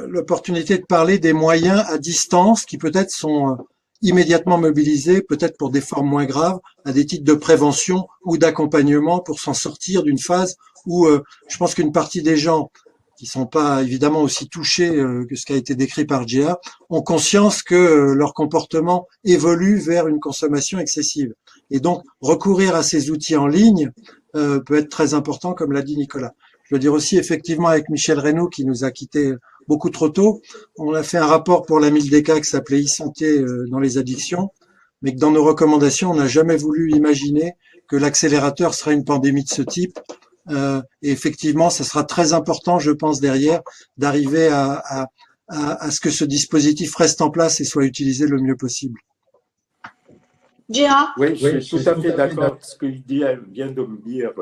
l'opportunité de parler des moyens à distance qui peut-être sont immédiatement mobilisés, peut-être pour des formes moins graves, à des titres de prévention ou d'accompagnement pour s'en sortir d'une phase où je pense qu'une partie des gens qui sont pas évidemment aussi touchés que ce qui a été décrit par Géa ont conscience que leur comportement évolue vers une consommation excessive. Et donc, recourir à ces outils en ligne peut être très important, comme l'a dit Nicolas. Je veux dire aussi, effectivement, avec Michel Reynaud, qui nous a quittés beaucoup trop tôt, on a fait un rapport pour la MILDECA qui s'appelait e-santé dans les addictions, mais que dans nos recommandations, on n'a jamais voulu imaginer que l'accélérateur serait une pandémie de ce type. Et effectivement, ça sera très important, je pense, derrière, d'arriver à ce que ce dispositif reste en place et soit utilisé le mieux possible. Géa ? Oui, je suis tout à fait d'accord avec ce que vient de me dire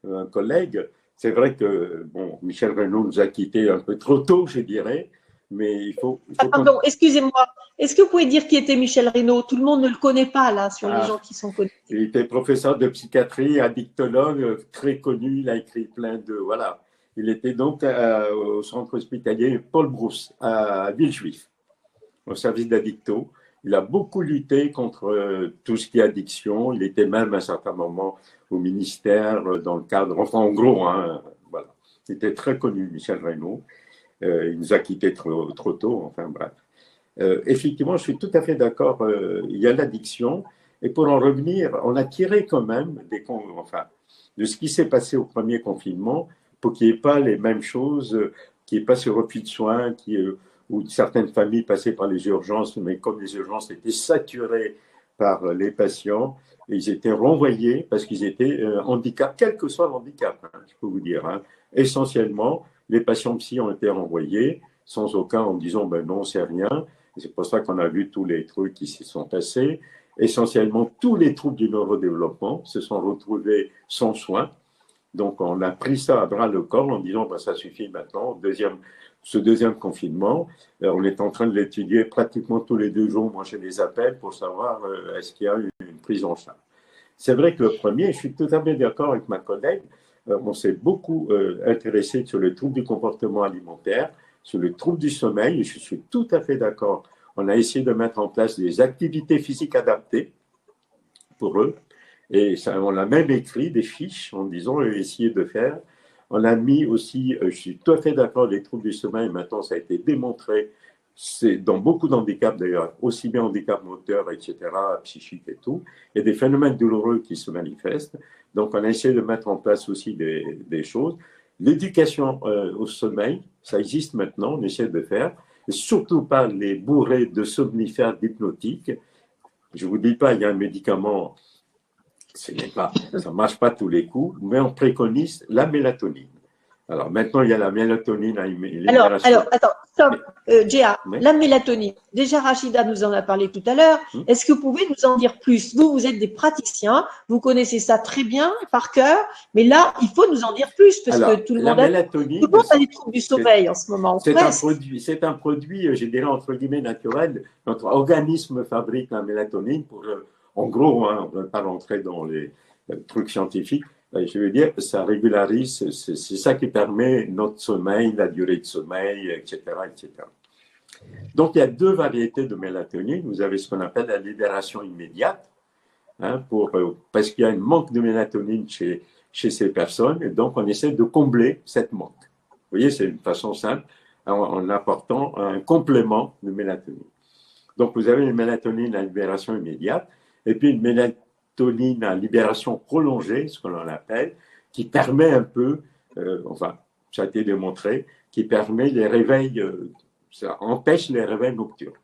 un collègue. C'est vrai que Michel Reynaud nous a quittés un peu trop tôt, je dirais, mais il faut pardon, excusez-moi. Est-ce que vous pouvez dire qui était Michel Reynaud? Tout le monde ne le connaît pas, là, sur les gens qui sont connus. Il était professeur de psychiatrie, addictologue, très connu. Il a écrit plein de… Voilà. Il était donc au centre hospitalier Paul Brousse, à Villejuif, au service d'addicto. Il a beaucoup lutté contre tout ce qui est addiction. Il était même à un certain moment au ministère dans le cadre… Enfin, en gros, hein, voilà. Il était très connu, Michel Reynaud. Il nous a quittés trop tôt, enfin bref. Effectivement, je suis tout à fait d'accord. Il y a l'addiction. Et pour en revenir, on a tiré quand même de ce qui s'est passé au premier confinement pour qu'il n'y ait pas les mêmes choses, qu'il n'y ait pas ce refus de soins, où certaines familles passaient par les urgences, mais comme les urgences étaient saturées par les patients, ils étaient renvoyés parce qu'ils étaient handicapés, quel que soit l'handicap, hein, je peux vous dire. Hein. Essentiellement, les patients psy ont été renvoyés sans aucun en disant ben non, c'est rien. C'est pour ça qu'on a vu tous les trucs qui s'y sont passés. Essentiellement, tous les troubles du neurodéveloppement se sont retrouvés sans soins. Donc, on a pris ça à bras le corps en disant ben, ça suffit maintenant. Ce deuxième confinement, on est en train de l'étudier pratiquement tous les 2 jours. Moi, je les appelle pour savoir est-ce qu'il y a une prise en charge. C'est vrai que le premier, je suis tout à fait d'accord avec ma collègue, on s'est beaucoup intéressé sur le trouble du comportement alimentaire, sur le trouble du sommeil, et je suis tout à fait d'accord. On a essayé de mettre en place des activités physiques adaptées pour eux, et ça, on a même écrit des fiches en disant essayer de faire. On a mis aussi, je suis tout à fait d'accord, les troubles du sommeil, maintenant ça a été démontré, c'est dans beaucoup d'handicaps d'ailleurs, aussi bien handicap moteur, etc., psychique et tout, il y a des phénomènes douloureux qui se manifestent. Donc on a essayé de mettre en place aussi des choses. L'éducation au sommeil, ça existe maintenant, on essaie de faire, et surtout pas les bourrés de somnifères d'hypnotiques. Je ne vous dis pas, il y a un médicament, ça ne marche pas tous les coups, mais on préconise la mélatonine. Alors maintenant, il y a la mélatonine. Alors, attends, stop, Géa, oui. La mélatonine. Déjà, Rachida nous en a parlé tout à l'heure. Est-ce que vous pouvez nous en dire plus? Vous êtes des praticiens, vous connaissez ça très bien, par cœur, mais là, il faut nous en dire plus, parce que tout le monde a des troubles du sommeil en ce moment. C'est un produit, je dirais, entre guillemets, naturel. Notre organisme fabrique la mélatonine pour, en gros, hein, on ne va pas rentrer dans les trucs scientifiques. Je veux dire, ça régularise, c'est ça qui permet notre sommeil, la durée de sommeil, etc., etc. Donc, il y a 2 variétés de mélatonine. Vous avez ce qu'on appelle la libération immédiate, hein, parce qu'il y a un manque de mélatonine chez ces personnes, et donc on essaie de combler cette manque. Vous voyez, c'est une façon simple, en apportant un complément de mélatonine. Donc, vous avez une mélatonine à libération immédiate, et puis une mélatonine à libération prolongée, ce qu'on appelle, qui permet un peu, ça a été démontré, qui permet les réveils, ça empêche les réveils nocturnes.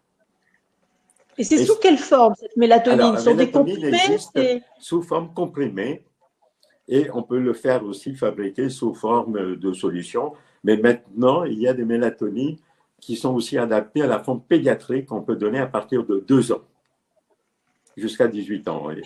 Et c'est sous quelle forme cette mélatonine? Alors, Sont des comprimés existe sous forme comprimée, et on peut le faire aussi fabriquer sous forme de solution. Mais maintenant, il y a des mélatonines qui sont aussi adaptées à la forme pédiatrique qu'on peut donner à partir de 2 ans, jusqu'à 18 ans. Oui.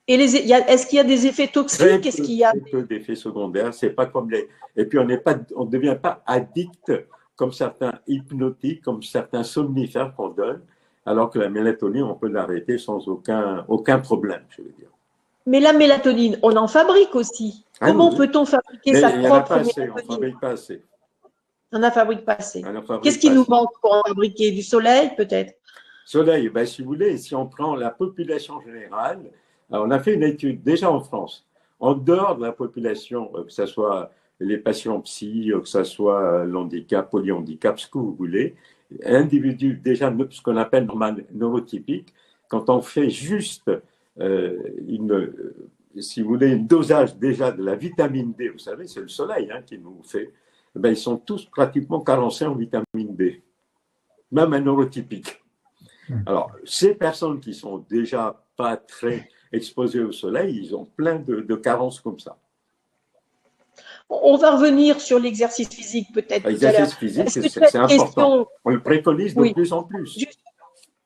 Est-ce qu'il y a des effets toxiques? Est-ce qu'il y a très peu d'effets secondaires? C'est pas comme les. Et puis on ne devient pas addict comme certains hypnotiques, comme certains somnifères qu'on donne, alors que la mélatonine, on peut l'arrêter sans aucun problème, je veux dire. Mais la mélatonine, on en fabrique aussi. Comment peut-on fabriquer sa propre mélatonine? On ne fabrique pas assez. On n'en fabrique pas assez. Qu'est-ce qui nous manque pour en fabriquer? Du soleil, peut-être? Soleil, ben, si vous voulez, si on prend la population générale, alors on a fait une étude déjà en France, en dehors de la population, que ce soit les patients psy, que ce soit l'handicap, polyhandicap, ce que vous voulez, individu déjà ce qu'on appelle normal neurotypique, quand on fait juste si vous voulez, un dosage déjà de la vitamine D, vous savez, c'est le soleil qui nous fait, ben, ils sont tous pratiquement carencés en vitamine D, même un neurotypique. Alors, ces personnes qui sont déjà pas très exposées au soleil, ils ont plein de carences comme ça. On va revenir sur l'exercice physique peut-être. L'exercice physique, c'est important. On le préconise de plus en plus.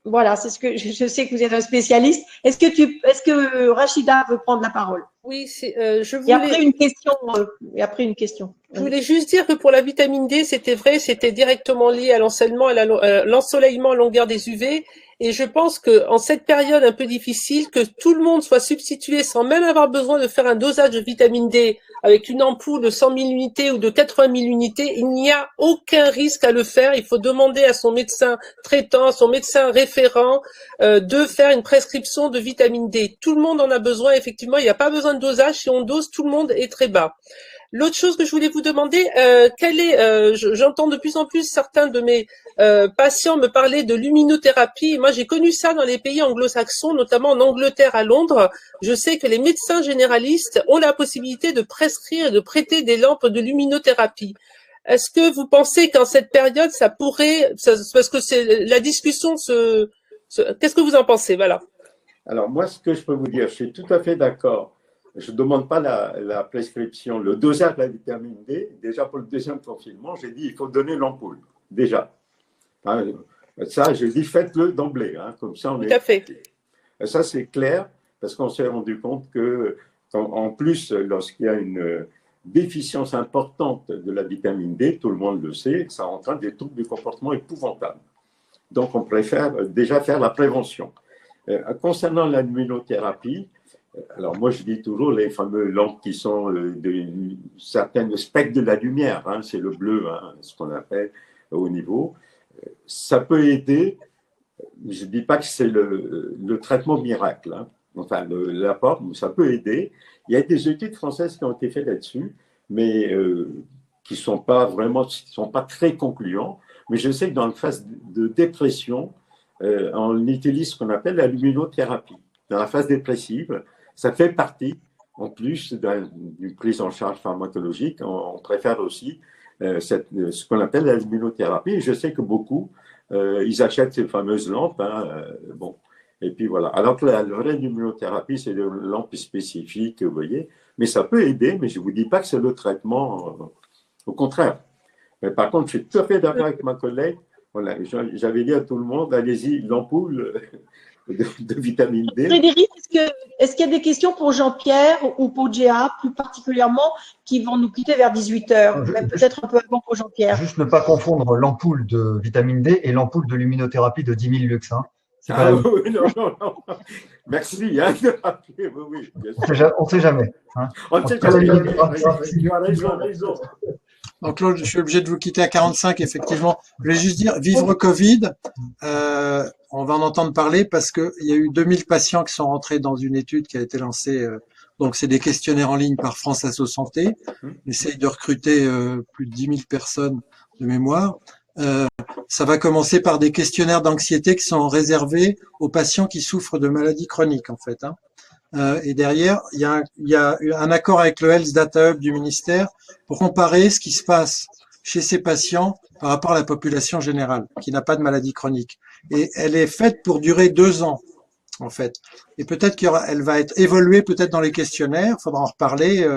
Voilà, c'est ce que je sais que vous êtes un spécialiste. Est-ce que Rachida veut prendre la parole? Oui, je voulais… Et après une question. Je voulais juste dire que pour la vitamine D, c'était vrai, c'était directement lié à l'ensoleillement à longueur des UV. Et je pense que en cette période un peu difficile, que tout le monde soit substitué sans même avoir besoin de faire un dosage de vitamine D avec une ampoule de 100 000 unités ou de 80 000 unités, il n'y a aucun risque à le faire. Il faut demander à son médecin traitant, à son médecin référent de faire une prescription de vitamine D. Tout le monde en a besoin, effectivement. Il n'y a pas besoin de dosage. Si on dose, tout le monde est très bas. L'autre chose que je voulais vous demander, j'entends de plus en plus certains de mes patients me parler de luminothérapie. Moi, j'ai connu ça dans les pays anglo-saxons, notamment en Angleterre, à Londres. Je sais que les médecins généralistes ont la possibilité de prescrire et de prêter des lampes de luminothérapie. Est-ce que vous pensez qu'en cette période, ça pourrait, parce que c'est la discussion qu'est-ce que vous en pensez? Voilà. Alors, moi, ce que je peux vous dire, je suis tout à fait d'accord. Je ne demande pas la prescription, le dosage de la vitamine D. Déjà, pour le deuxième confinement, j'ai dit il faut donner l'ampoule, déjà. Hein, ça, j'ai dit faites-le d'emblée. Hein, comme ça, Tout à fait. Ça, c'est clair, parce qu'on s'est rendu compte que, en plus, lorsqu'il y a une déficience importante de la vitamine D, tout le monde le sait, ça entraîne des troubles du comportement épouvantables. Donc, on préfère déjà faire la prévention. Concernant l'immunothérapie, alors moi je dis toujours les fameux lampes qui sont de certaines spectres de la lumière, hein, c'est le bleu, hein, ce qu'on appelle au niveau. Ça peut aider, je ne dis pas que c'est le traitement miracle, hein, enfin l'apport, ça peut aider. Il y a des études françaises qui ont été faites là-dessus, mais qui ne sont pas très concluants. Mais je sais que dans la phase de dépression, on utilise ce qu'on appelle la luminothérapie. Dans la phase dépressive, ça fait partie, en plus d'une prise en charge pharmacologique, on préfère aussi ce qu'on appelle la luminothérapie. Et je sais que beaucoup, ils achètent ces fameuses lampes. Hein, bon. Et puis voilà. Alors que la vraie luminothérapie, c'est des lampes spécifiques, vous voyez. Mais ça peut aider, mais je ne vous dis pas que c'est le traitement, au contraire. Mais par contre, je suis tout à fait d'accord avec ma collègue. Voilà, j'avais dit à tout le monde, allez-y, l'ampoule de vitamine D. Frédéric, est-ce qu'il y a des questions pour Jean-Pierre ou pour Géa, plus particulièrement, qui vont nous quitter vers 18h, même peut-être un peu avant pour Jean-Pierre? Juste ne pas confondre l'ampoule de vitamine D et l'ampoule de luminothérapie de 10 000 lux. Hein. Oui, non. Merci. Hein, oui, on ne sait jamais. Hein. On ne sait jamais. Tu as raison. Donc Claude, je suis obligé de vous quitter à 45, effectivement. Je voulais juste dire, vivre Covid, on va en entendre parler parce qu'il y a eu 2000 patients qui sont rentrés dans une étude qui a été lancée. Donc c'est des questionnaires en ligne par France Asso Santé. On essaye de recruter plus de 10 000 personnes de mémoire. Ça va commencer par des questionnaires d'anxiété qui sont réservés aux patients qui souffrent de maladies chroniques, en fait. Hein. Et derrière, il y a un accord avec le Health Data Hub du ministère pour comparer ce qui se passe chez ces patients par rapport à la population générale qui n'a pas de maladie chronique. Et elle est faite pour durer 2 ans, en fait. Et peut-être qu'elle va être évoluée peut-être dans les questionnaires. Il faudra en reparler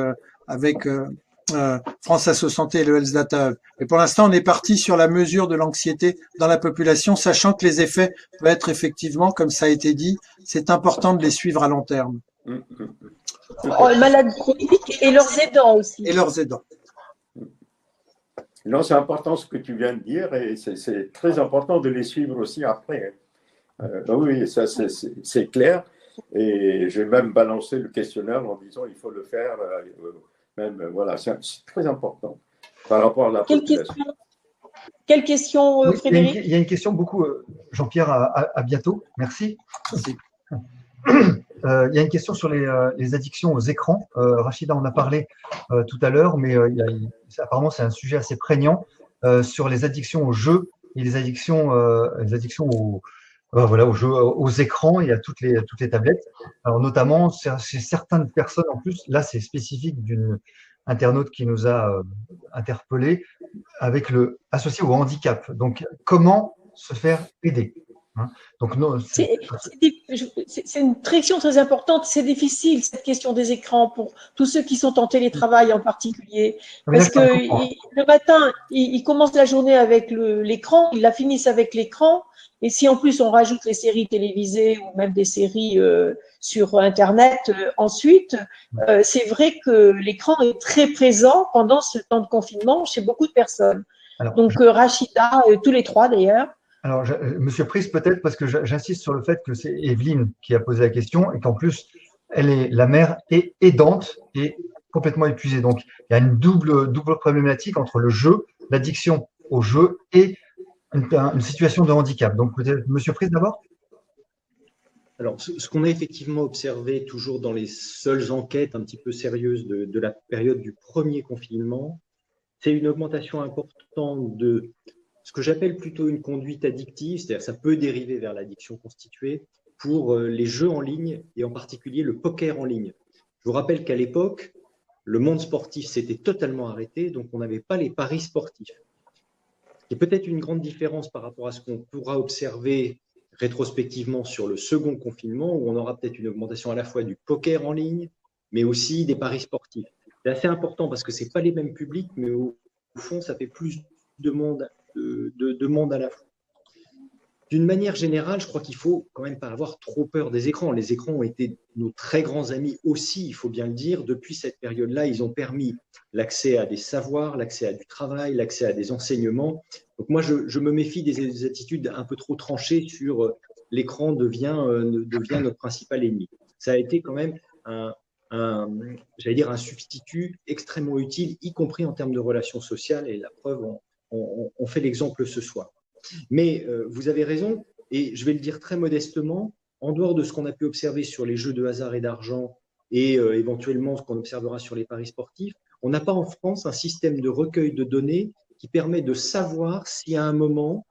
avec France Asso Santé et le Health Data Hub. Et pour l'instant, on est parti sur la mesure de l'anxiété dans la population, sachant que les effets peuvent être effectivement, comme ça a été dit, c'est important de les suivre à long terme. Les malades chroniques et leurs aidants aussi. Et leurs aidants. Non, c'est important ce que tu viens de dire et c'est très important de les suivre aussi après. Oui, ça c'est clair. Et j'ai même balancé le questionnaire en disant il faut le faire. Voilà, c'est très important par rapport à la population. Quelle question, Frédéric? Il y a une question beaucoup, Jean-Pierre, à bientôt. Merci. Il y a une question sur les addictions aux écrans. Rachida en a parlé tout à l'heure, mais apparemment c'est un sujet assez prégnant sur les addictions aux jeux et les addictions aux jeux, aux écrans et à toutes les tablettes. Alors notamment chez certaines personnes en plus, là c'est spécifique d'une internaute qui nous a interpellé avec associé au handicap. Donc comment se faire aider? Donc, c'est une question très importante. C'est difficile, cette question des écrans, pour tous ceux qui sont en télétravail en particulier. Parce que le matin, ils commencent la journée avec l'écran, ils la finissent avec l'écran, Et si en plus on rajoute les séries télévisées ou même des séries sur Internet ensuite, c'est vrai que l'écran est très présent pendant ce temps de confinement chez beaucoup de personnes. Alors, donc Rachida, tous les trois d'ailleurs. Alors, Monsieur Price, peut-être parce que j'insiste sur le fait que c'est Evelyne qui a posé la question et qu'en plus, la mère est aidante et complètement épuisée. Donc, il y a une double problématique entre le jeu, l'addiction au jeu et une situation de handicap. Donc, peut-être Monsieur Price d'abord. Alors, ce qu'on a effectivement observé toujours dans les seules enquêtes un petit peu sérieuses de la période du premier confinement, c'est une augmentation importante de ce que j'appelle plutôt une conduite addictive, c'est-à-dire ça peut dériver vers l'addiction constituée pour les jeux en ligne et en particulier le poker en ligne. Je vous rappelle qu'à l'époque, le monde sportif s'était totalement arrêté, donc on n'avait pas les paris sportifs. Il y a peut-être une grande différence par rapport à ce qu'on pourra observer rétrospectivement sur le second confinement, où on aura peut-être une augmentation à la fois du poker en ligne, mais aussi des paris sportifs. C'est assez important parce que ce n'est pas les mêmes publics, mais au fond, ça fait plus de monde à la fois. D'une manière générale, je crois qu'il ne faut quand même pas avoir trop peur des écrans. Les écrans ont été nos très grands amis aussi, il faut bien le dire. Depuis cette période-là, ils ont permis l'accès à des savoirs, l'accès à du travail, l'accès à des enseignements. Donc moi, je me méfie des attitudes un peu trop tranchées sur l'écran devient notre principal ennemi. Ça a été quand même j'allais dire un substitut extrêmement utile, y compris en termes de relations sociales, et la preuve, on fait l'exemple ce soir. Mais vous avez raison, et je vais le dire très modestement, en dehors de ce qu'on a pu observer sur les jeux de hasard et d'argent et éventuellement ce qu'on observera sur les paris sportifs, on n'a pas en France un système de recueil de données qui permet de savoir si à un moment,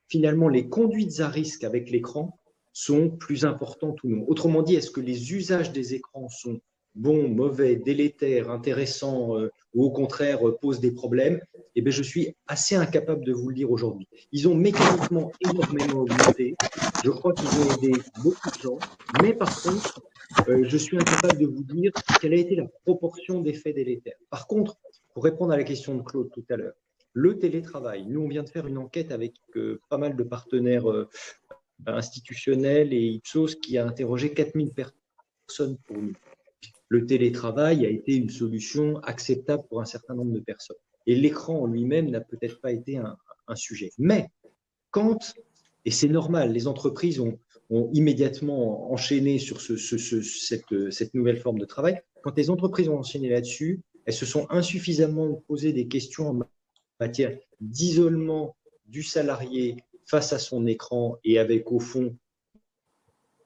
finalement, les conduites à risque avec l'écran sont plus importantes ou non. Autrement dit, est-ce que les usages des écrans sont bons, mauvais, délétères, intéressants ou au contraire posent des problèmes? Eh bien, je suis assez incapable de vous le dire aujourd'hui. Ils ont mécaniquement énormément augmenté. Je crois qu'ils ont aidé beaucoup de gens. Mais par contre, je suis incapable de vous dire quelle a été la proportion d'effets délétères. Par contre, pour répondre à la question de Claude tout à l'heure, le télétravail, nous, on vient de faire une enquête avec pas mal de partenaires institutionnels et Ipsos qui a interrogé 4000 personnes pour nous. Le télétravail a été une solution acceptable pour un certain nombre de personnes. Et l'écran en lui-même n'a peut-être pas été un sujet. Mais quand, et c'est normal, les entreprises ont immédiatement enchaîné sur cette nouvelle forme de travail, quand les entreprises ont enchaîné là-dessus, elles se sont insuffisamment posé des questions en matière d'isolement du salarié face à son écran et avec, au fond,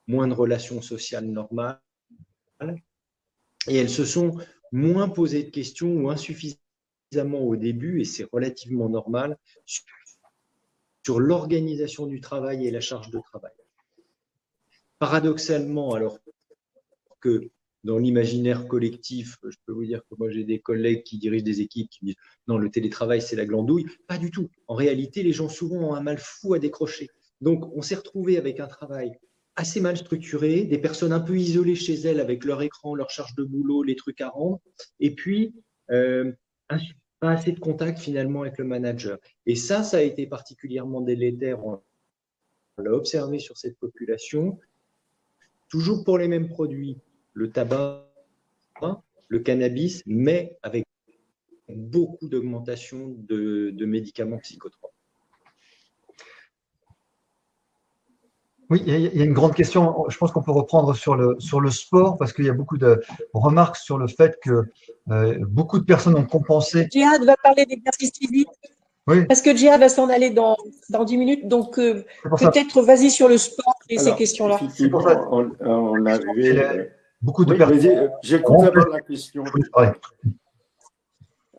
moins de relations sociales normales. Et elles se sont moins posé de questions ou insuffisamment au début, et c'est relativement normal, sur l'organisation du travail et la charge de travail. Paradoxalement, alors que dans l'imaginaire collectif, je peux vous dire que moi j'ai des collègues qui dirigent des équipes qui disent non, le télétravail c'est la glandouille. Pas du tout. En réalité, les gens souvent ont un mal fou à décrocher. Donc on s'est retrouvé avec un travail assez mal structuré, des personnes un peu isolées chez elles avec leur écran, leur charge de boulot, les trucs à rendre, et puis pas assez de contact finalement avec le manager. Et ça a été particulièrement délétère. On l'a observé sur cette population. Toujours pour les mêmes produits, le tabac, le cannabis, mais avec beaucoup d'augmentation de médicaments psychotropes. Oui, il y a une grande question, je pense qu'on peut reprendre sur le sport, parce qu'il y a beaucoup de remarques sur le fait que beaucoup de personnes ont compensé. Djihad va parler d'exercice physique. Oui. Parce que Djihad va s'en aller dans 10 minutes, donc peut-être vas-y sur le sport et ces questions-là. On avait beaucoup de personnes. J'écoute d'abord la question.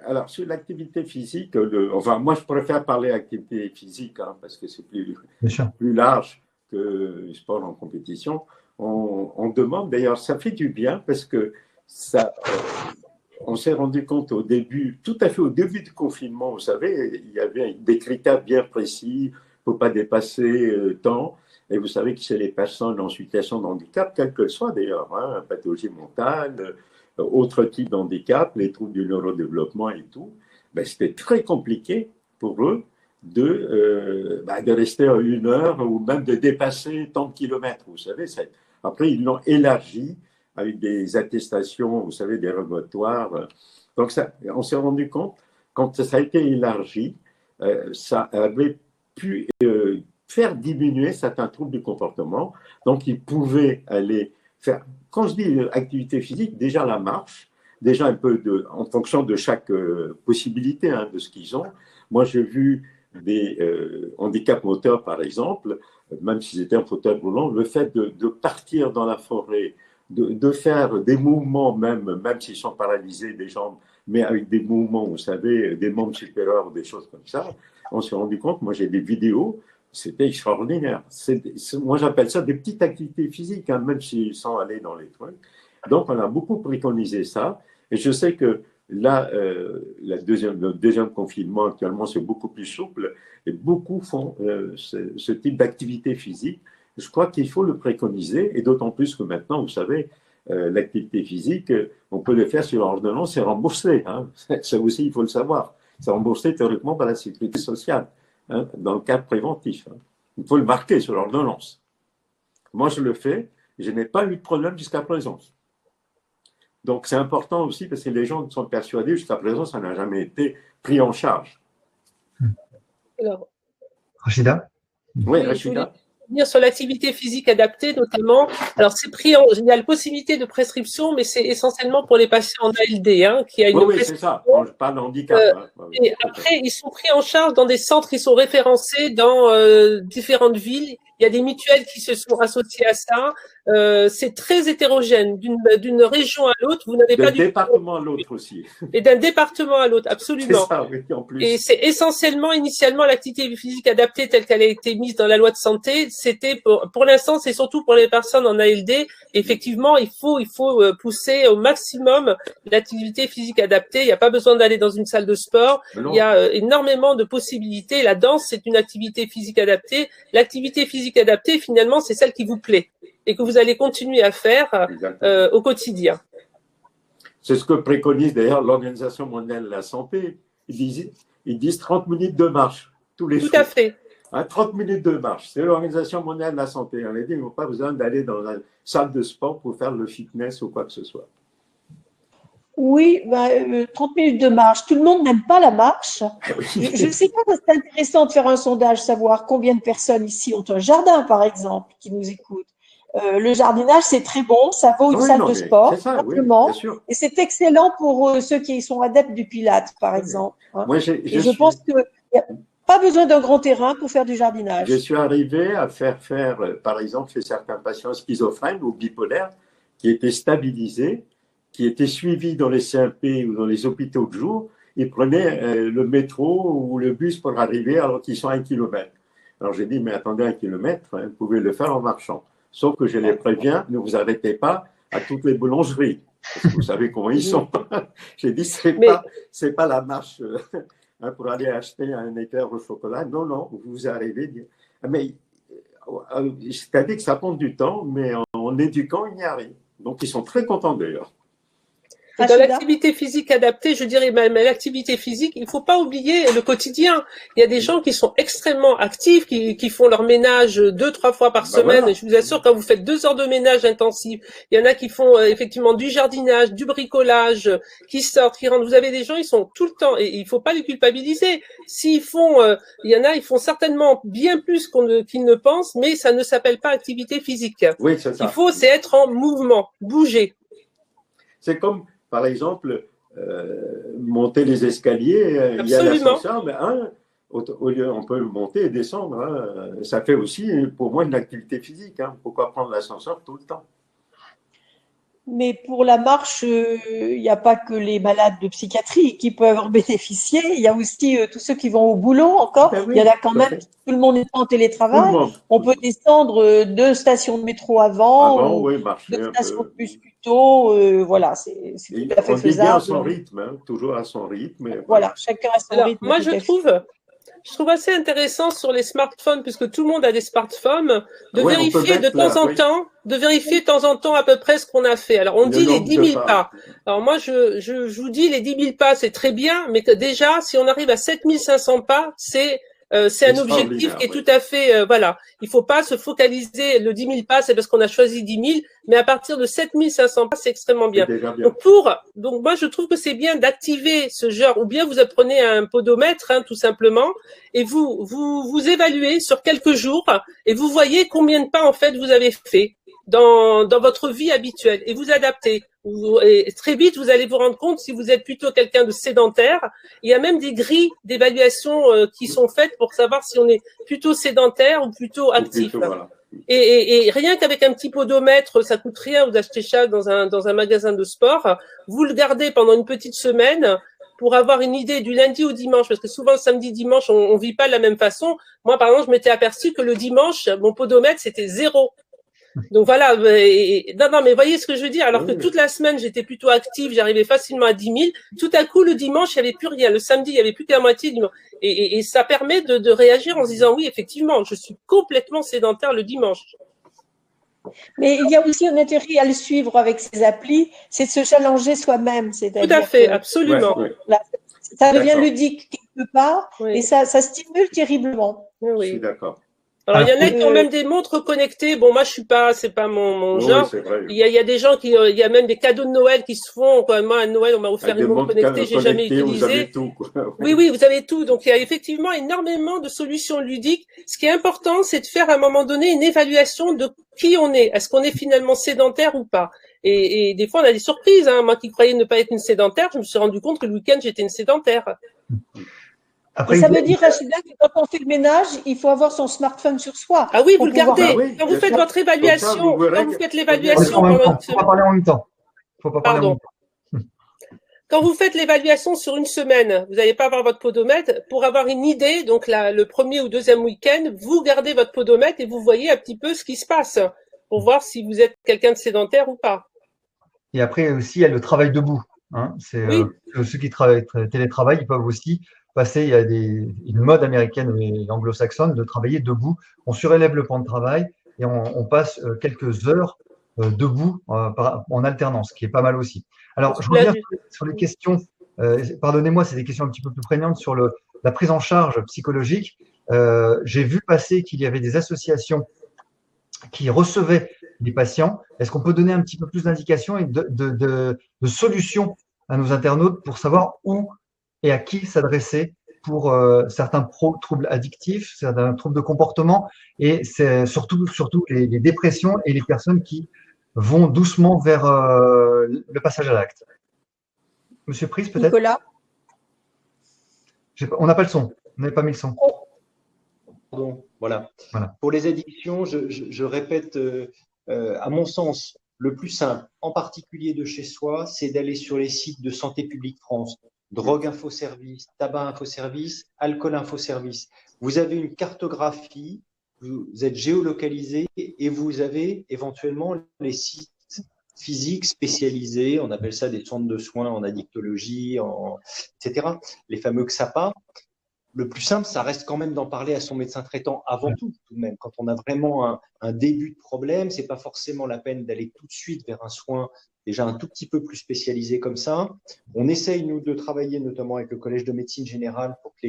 Alors, sur l'activité physique, moi je préfère parler activité physique parce que c'est plus large que le sport en compétition. On demande, d'ailleurs, ça fait du bien parce que ça. On s'est rendu compte au début, tout à fait au début du confinement, vous savez, il y avait des critères bien précis, il ne faut pas dépasser tant. Et vous savez que c'est les personnes en situation de handicap, quelles qu'elles soient d'ailleurs, pathologie mentale, autre type d'handicap, les troubles du neurodéveloppement et tout, c'était très compliqué pour eux de rester à 1 heure ou même de dépasser tant de kilomètres. Vous savez, après, ils l'ont élargi avec des attestations, vous savez, des remotoires. Donc, on s'est rendu compte, quand ça a été élargi, ça avait pu faire diminuer certains troubles du comportement. Donc, ils pouvaient aller faire, quand je dis activité physique, déjà la marche, déjà un peu en fonction de chaque possibilité de ce qu'ils ont. Moi, j'ai vu des handicaps moteurs, par exemple, même s'ils étaient en fauteuil roulant, le fait de partir dans la forêt, de faire des mouvements, même s'ils sont paralysés des jambes, mais avec des mouvements, vous savez, des membres supérieurs, des choses comme ça, on s'est rendu compte, moi j'ai des vidéos, c'était extraordinaire. Moi j'appelle ça des petites activités physiques, même sans aller dans les trucs. Donc on a beaucoup préconisé ça, et je sais que là, le deuxième confinement actuellement, c'est beaucoup plus souple, et beaucoup font ce type d'activité physique. Je crois qu'il faut le préconiser, et d'autant plus que maintenant, vous savez, l'activité physique, on peut le faire sur ordonnance, c'est remboursé. Ça aussi, il faut le savoir. C'est remboursé théoriquement par la sécurité sociale, dans le cadre préventif. Il faut le marquer sur l'ordonnance. Moi, je le fais, je n'ai pas eu de problème jusqu'à présent. Donc, c'est important aussi parce que les gens sont persuadés, jusqu'à présent, ça n'a jamais été pris en charge. Alors, Rachida ? Oui, Rachida. Sur l'activité physique adaptée notamment. Alors c'est pris il y a la possibilité de prescription, mais c'est essentiellement pour les patients en ALD qui a une oui, c'est ça. Quand je parle de handicap. Et après, ils sont pris en charge dans des centres, ils sont référencés dans différentes villes. Il y a des mutuelles qui se sont associées à ça. C'est très hétérogène. D'une région à l'autre, vous n'avez pas d'un département à l'autre aussi. Et d'un département à l'autre, absolument. C'est ça, oui, en plus. Et c'est essentiellement, initialement, l'activité physique adaptée telle qu'elle a été mise dans la loi de santé. C'était pour l'instant, c'est surtout pour les personnes en ALD. Effectivement, il faut pousser au maximum l'activité physique adaptée. Il n'y a pas besoin d'aller dans une salle de sport. Il y a énormément de possibilités. La danse, c'est une activité physique adaptée. L'activité physique adaptée, finalement, c'est celle qui vous plaît et que vous allez continuer à faire au quotidien. C'est ce que préconise d'ailleurs l'Organisation mondiale de la santé. Ils disent 30 minutes de marche tous les jours. Tout à fait. 30 minutes de marche. C'est l'Organisation mondiale de la santé. On a dit qu'ils n'ont pas besoin d'aller dans une salle de sport pour faire le fitness ou quoi que ce soit. Oui, 30 minutes de marche. Tout le monde n'aime pas la marche. Je ne sais pas, c'est intéressant de faire un sondage, savoir combien de personnes ici ont un jardin, par exemple, qui nous écoutent. Le jardinage, c'est très bon, ça vaut une salle de sport, simplement. Oui, et c'est excellent pour ceux qui sont adeptes du Pilates, par exemple. Moi, je pense qu'il n'y a pas besoin d'un grand terrain pour faire du jardinage. Je suis arrivé à faire, par exemple, chez certains patients schizophrènes ou bipolaires qui étaient stabilisés, qui étaient suivis dans les CMP ou dans les hôpitaux de jour. Ils prenaient le métro ou le bus pour arriver alors qu'ils sont à 1 kilomètre. Alors j'ai dit, mais attendez, 1 kilomètre, vous pouvez le faire en marchant. Sauf que je les préviens, ne vous arrêtez pas à toutes les boulangeries. Parce que vous savez comment ils sont. J'ai dit, c'est pas la marche pour aller acheter un éclair au chocolat. Non, non, vous arrivez. Mais c'est-à-dire que ça prend du temps, mais en éduquant, il y arrive. Donc, ils sont très contents d'ailleurs. Dans l'activité physique adaptée, je dirais même l'activité physique, il ne faut pas oublier le quotidien. Il y a des gens qui sont extrêmement actifs, qui font leur ménage 2-3 fois par semaine. Voilà. Je vous assure, quand vous faites 2 heures de ménage intensif, il y en a qui font effectivement du jardinage, du bricolage, qui sortent, qui rentrent. Vous avez des gens, ils sont tout le temps, et il ne faut pas les culpabiliser. S'ils font, il y en a, ils font certainement bien plus qu'ils ne pensent, mais ça ne s'appelle pas activité physique. Oui, c'est ça. Ce qu'il faut, c'est être en mouvement, bouger. C'est comme, par exemple, monter les escaliers, il y a l'ascenseur, mais au lieu, on peut monter et descendre. Ça fait aussi, pour moi, une activité physique. Pourquoi prendre l'ascenseur tout le temps? Mais pour la marche, il n'y a pas que les malades de psychiatrie qui peuvent en bénéficier. Il y a aussi tous ceux qui vont au boulot encore. Ben oui, il y en a quand même, tout le monde n'est pas en télétravail. On peut descendre 2 stations de métro avant oui, marcher 2 stations de bus plus tôt. Voilà, c'est tout à fait faisable. Bien à son rythme, toujours à son rythme. Voilà, chacun à son rythme. Moi, je trouve assez intéressant sur les smartphones, puisque tout le monde a des smartphones, de vérifier de temps en temps à peu près ce qu'on a fait. Alors, on dit les 10 000 pas. Alors, moi, je vous dis les 10 000 pas, c'est très bien, mais que déjà, si on arrive à 7 500 pas, c'est c'est un objectif qui est tout à fait, voilà. Il faut pas se focaliser, le 10 000 pas, c'est parce qu'on a choisi 10 000, mais à partir de 7 500 pas, c'est extrêmement bien. Donc moi, je trouve que c'est bien d'activer ce genre, ou bien vous apprenez un podomètre, hein, tout simplement, et vous évaluez sur quelques jours, et vous voyez combien de pas, en fait, vous avez fait dans votre vie habituelle, et vous adaptez. Et très vite, vous allez vous rendre compte si vous êtes plutôt quelqu'un de sédentaire. Il y a même des grilles d'évaluation qui sont faites pour savoir si on est plutôt sédentaire ou plutôt actif. Voilà. Et rien qu'avec un petit podomètre, ça coûte rien. Vous achetez ça dans un magasin de sport. Vous le gardez pendant une petite semaine pour avoir une idée du lundi au dimanche, parce que souvent samedi, dimanche, on vit pas de la même façon. Moi, par exemple, je m'étais aperçu que le dimanche, mon podomètre, c'était 0. Donc voilà, non, mais voyez ce que je veux dire. Alors que toute la semaine, j'étais plutôt active, j'arrivais facilement à 10 000. Tout à coup, le dimanche, il n'y avait plus rien. Le samedi, il n'y avait plus que la moitié. Et ça permet de réagir en se disant, oui, effectivement, je suis complètement sédentaire le dimanche. Mais il y a aussi un intérêt à le suivre avec ces applis, c'est de se challenger soi-même. Tout à fait, absolument. Ça devient ludique quelque part et ça stimule terriblement. Oui. Je suis d'accord. Alors, il y en a qui ont même des montres connectées. Bon, moi, c'est pas mon genre. Il y a des gens il y a même des cadeaux de Noël qui se font. Moi, à Noël, on m'a offert une montre connectée, j'ai jamais utilisé. Vous avez tout, quoi. Oui, vous avez tout. Donc, il y a effectivement énormément de solutions ludiques. Ce qui est important, c'est de faire à un moment donné une évaluation de qui on est. Est-ce qu'on est finalement sédentaire ou pas? Et des fois, on a des surprises, hein. Moi qui croyais ne pas être une sédentaire, je me suis rendu compte que le week-end, j'étais une sédentaire. Après, ça veut dire, Rachida, que quand on fait le ménage, il faut avoir son smartphone sur soi. Ah oui, vous le gardez. Quand vous faites votre évaluation, quand vous faites l'évaluation pendant faut pas parler en même temps. Faut pas parler en même temps. Quand vous faites l'évaluation sur une semaine, vous n'allez pas avoir votre podomètre. Pour avoir une idée, donc le premier ou deuxième week-end, vous gardez votre podomètre et vous voyez un petit peu ce qui se passe pour voir si vous êtes quelqu'un de sédentaire ou pas. Et après aussi, il y a le travail debout. Hein. C'est ceux qui télétravaillent, ils peuvent aussi passer, il y a une mode américaine et anglo-saxonne de travailler debout. On surélève le temps de travail et on passe quelques heures debout en alternance, ce qui est pas mal aussi. Alors, je reviens sur les questions. Pardonnez-moi, c'est des questions un petit peu plus prégnantes sur la prise en charge psychologique. J'ai vu passer qu'il y avait des associations qui recevaient des patients. Est-ce qu'on peut donner un petit peu plus d'indications et de solutions à nos internautes pour savoir où et à qui s'adresser pour certains troubles addictifs, certains troubles de comportement, et c'est surtout les dépressions et les personnes qui vont doucement vers le passage à l'acte. Monsieur Pris, peut-être? Nicolas? On n'a pas le son, on n'avait pas mis le son. Pardon, voilà. Pour les addictions, je répète, à mon sens, le plus simple, en particulier de chez soi, c'est d'aller sur les sites de Santé publique France. Drogue Info Service, Tabac Info Service, Alcool Info Service. Vous avez une cartographie, vous êtes géolocalisé et vous avez éventuellement les sites physiques spécialisés, on appelle ça des centres de soins en addictologie, etc. Les fameux XAPA. Le plus simple, ça reste quand même d'en parler à son médecin traitant avant tout de même. Quand on a vraiment un début de problème, c'est pas forcément la peine d'aller tout de suite vers un soin déjà un tout petit peu plus spécialisé comme ça. On essaye, nous, de travailler notamment avec le Collège de médecine générale pour que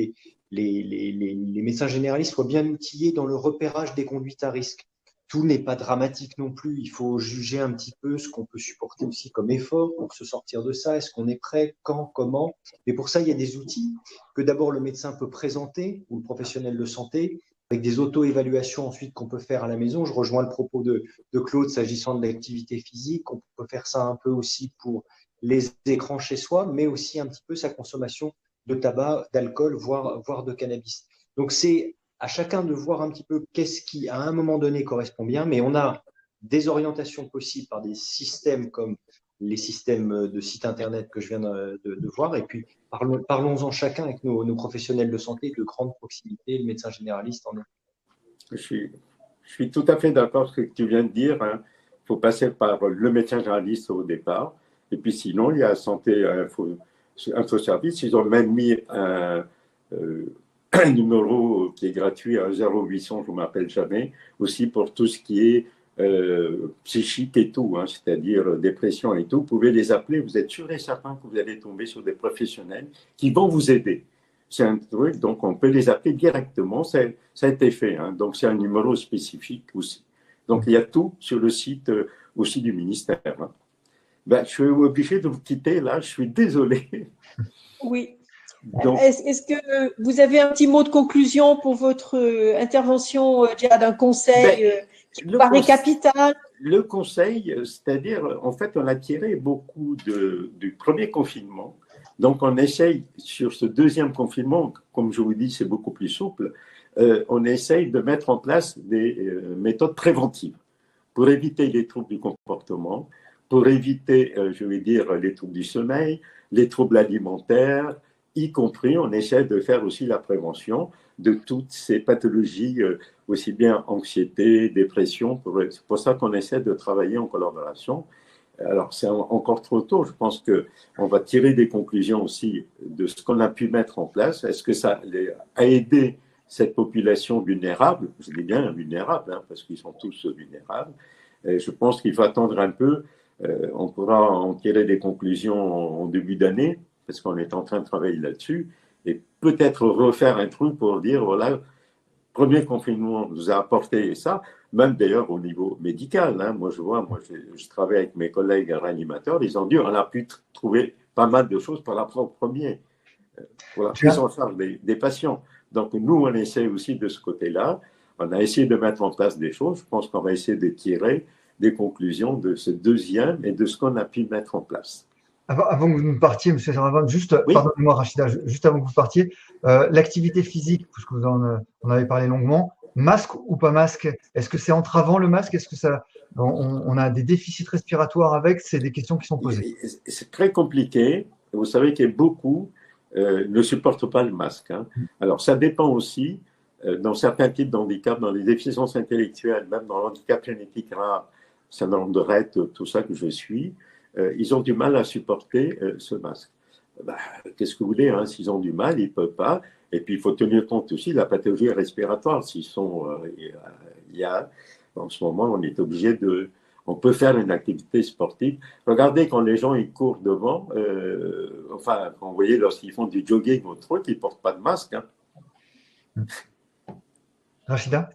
les médecins généralistes soient bien outillés dans le repérage des conduites à risque. Tout n'est pas dramatique non plus. Il faut juger un petit peu ce qu'on peut supporter aussi comme effort pour se sortir de ça. Est-ce qu'on est prêt? Quand? Comment? Et pour ça, il y a des outils que d'abord le médecin peut présenter ou le professionnel de santé avec des auto-évaluations ensuite qu'on peut faire à la maison. Je rejoins le propos de Claude s'agissant de l'activité physique. On peut faire ça un peu aussi pour les écrans chez soi, mais aussi un petit peu sa consommation de tabac, d'alcool, voire de cannabis. Donc, c'est à chacun de voir un petit peu qu'est-ce qui, à un moment donné, correspond bien, mais on a des orientations possibles par des systèmes comme les systèmes de sites internet que je viens de voir, et puis parlons-en chacun avec nos professionnels de santé de grande proximité, le médecin généraliste en est. Je suis tout à fait d'accord avec ce que tu viens de dire. Il faut passer par le médecin généraliste au départ, et puis sinon, il y a Santé Info Service, ils ont même mis un numéro qui est gratuit à 0800, je ne m'appelle jamais, aussi pour tout ce qui est psychique et tout, hein, c'est-à-dire dépression et tout. Vous pouvez les appeler, vous êtes sûr et certain que vous allez tomber sur des professionnels qui vont vous aider. C'est un truc, donc on peut les appeler directement, ça a été fait, hein, donc c'est un numéro spécifique aussi. Donc il y a tout sur le site aussi du ministère. Hein. Ben, je suis obligé de vous quitter là, je suis désolé. Oui. Est-ce que vous avez un petit mot de conclusion pour votre intervention, Djihad, un conseil qui vous paraît capital? Le conseil, c'est-à-dire, en fait, on a tiré beaucoup du premier confinement. Donc, on essaye, sur ce deuxième confinement, comme je vous dis, c'est beaucoup plus souple, on essaye de mettre en place des méthodes préventives pour éviter les troubles du comportement, pour éviter, je vais dire, les troubles du sommeil, les troubles alimentaires, y compris, on essaie de faire aussi la prévention de toutes ces pathologies, aussi bien anxiété, dépression. C'est pour ça qu'on essaie de travailler en collaboration. Alors, c'est encore trop tôt. Je pense qu'on va tirer des conclusions aussi de ce qu'on a pu mettre en place. Est-ce que ça a aidé cette population vulnérable? Je dis bien vulnérable, hein, parce qu'ils sont tous vulnérables. Et je pense qu'il faut attendre un peu. On pourra en tirer des conclusions en début d'année, parce qu'on est en train de travailler là-dessus, et peut-être refaire un truc pour dire, voilà, premier confinement nous a apporté ça, même d'ailleurs au niveau médical. Hein. Moi, je travaille avec mes collègues réanimateurs, ils ont dit, on a pu trouver pas mal de choses pour la premier, pour la prise en charge des patients. Donc, nous, on essaie aussi de ce côté-là. On a essayé de mettre en place des choses. Je pense qu'on va essayer de tirer des conclusions de ce deuxième et de ce qu'on a pu mettre en place. Avant que vous partiez, M. Saravan, juste, oui. Pardonnez-moi Rachida, juste avant que vous partiez, l'activité physique, puisque vous en avez parlé longuement, masque ou pas masque, est-ce que c'est entravant le masque? Est-ce que on a des déficits respiratoires avec? C'est des questions qui sont posées. C'est très compliqué. Vous savez qu'il y a beaucoup ne supportent pas le masque. Hein. Alors, ça dépend aussi, dans certains types de handicap, dans les déficiences intellectuelles, même dans l'handicap génétique rare, syndrome de Rett, tout ça que je suis, ils ont du mal à supporter ce masque. Bah, qu'est-ce que vous voulez, hein, s'ils ont du mal, ils ne peuvent pas. Et puis, il faut tenir compte aussi de la pathologie respiratoire. S'ils sont, en ce moment, on est obligé de... On peut faire une activité sportive. Regardez quand les gens ils courent devant, enfin, quand vous voyez lorsqu'ils font du jogging ou autre, ils ne portent pas de masque. Hein. Rachida?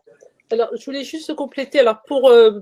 Alors, je voulais juste compléter. Alors,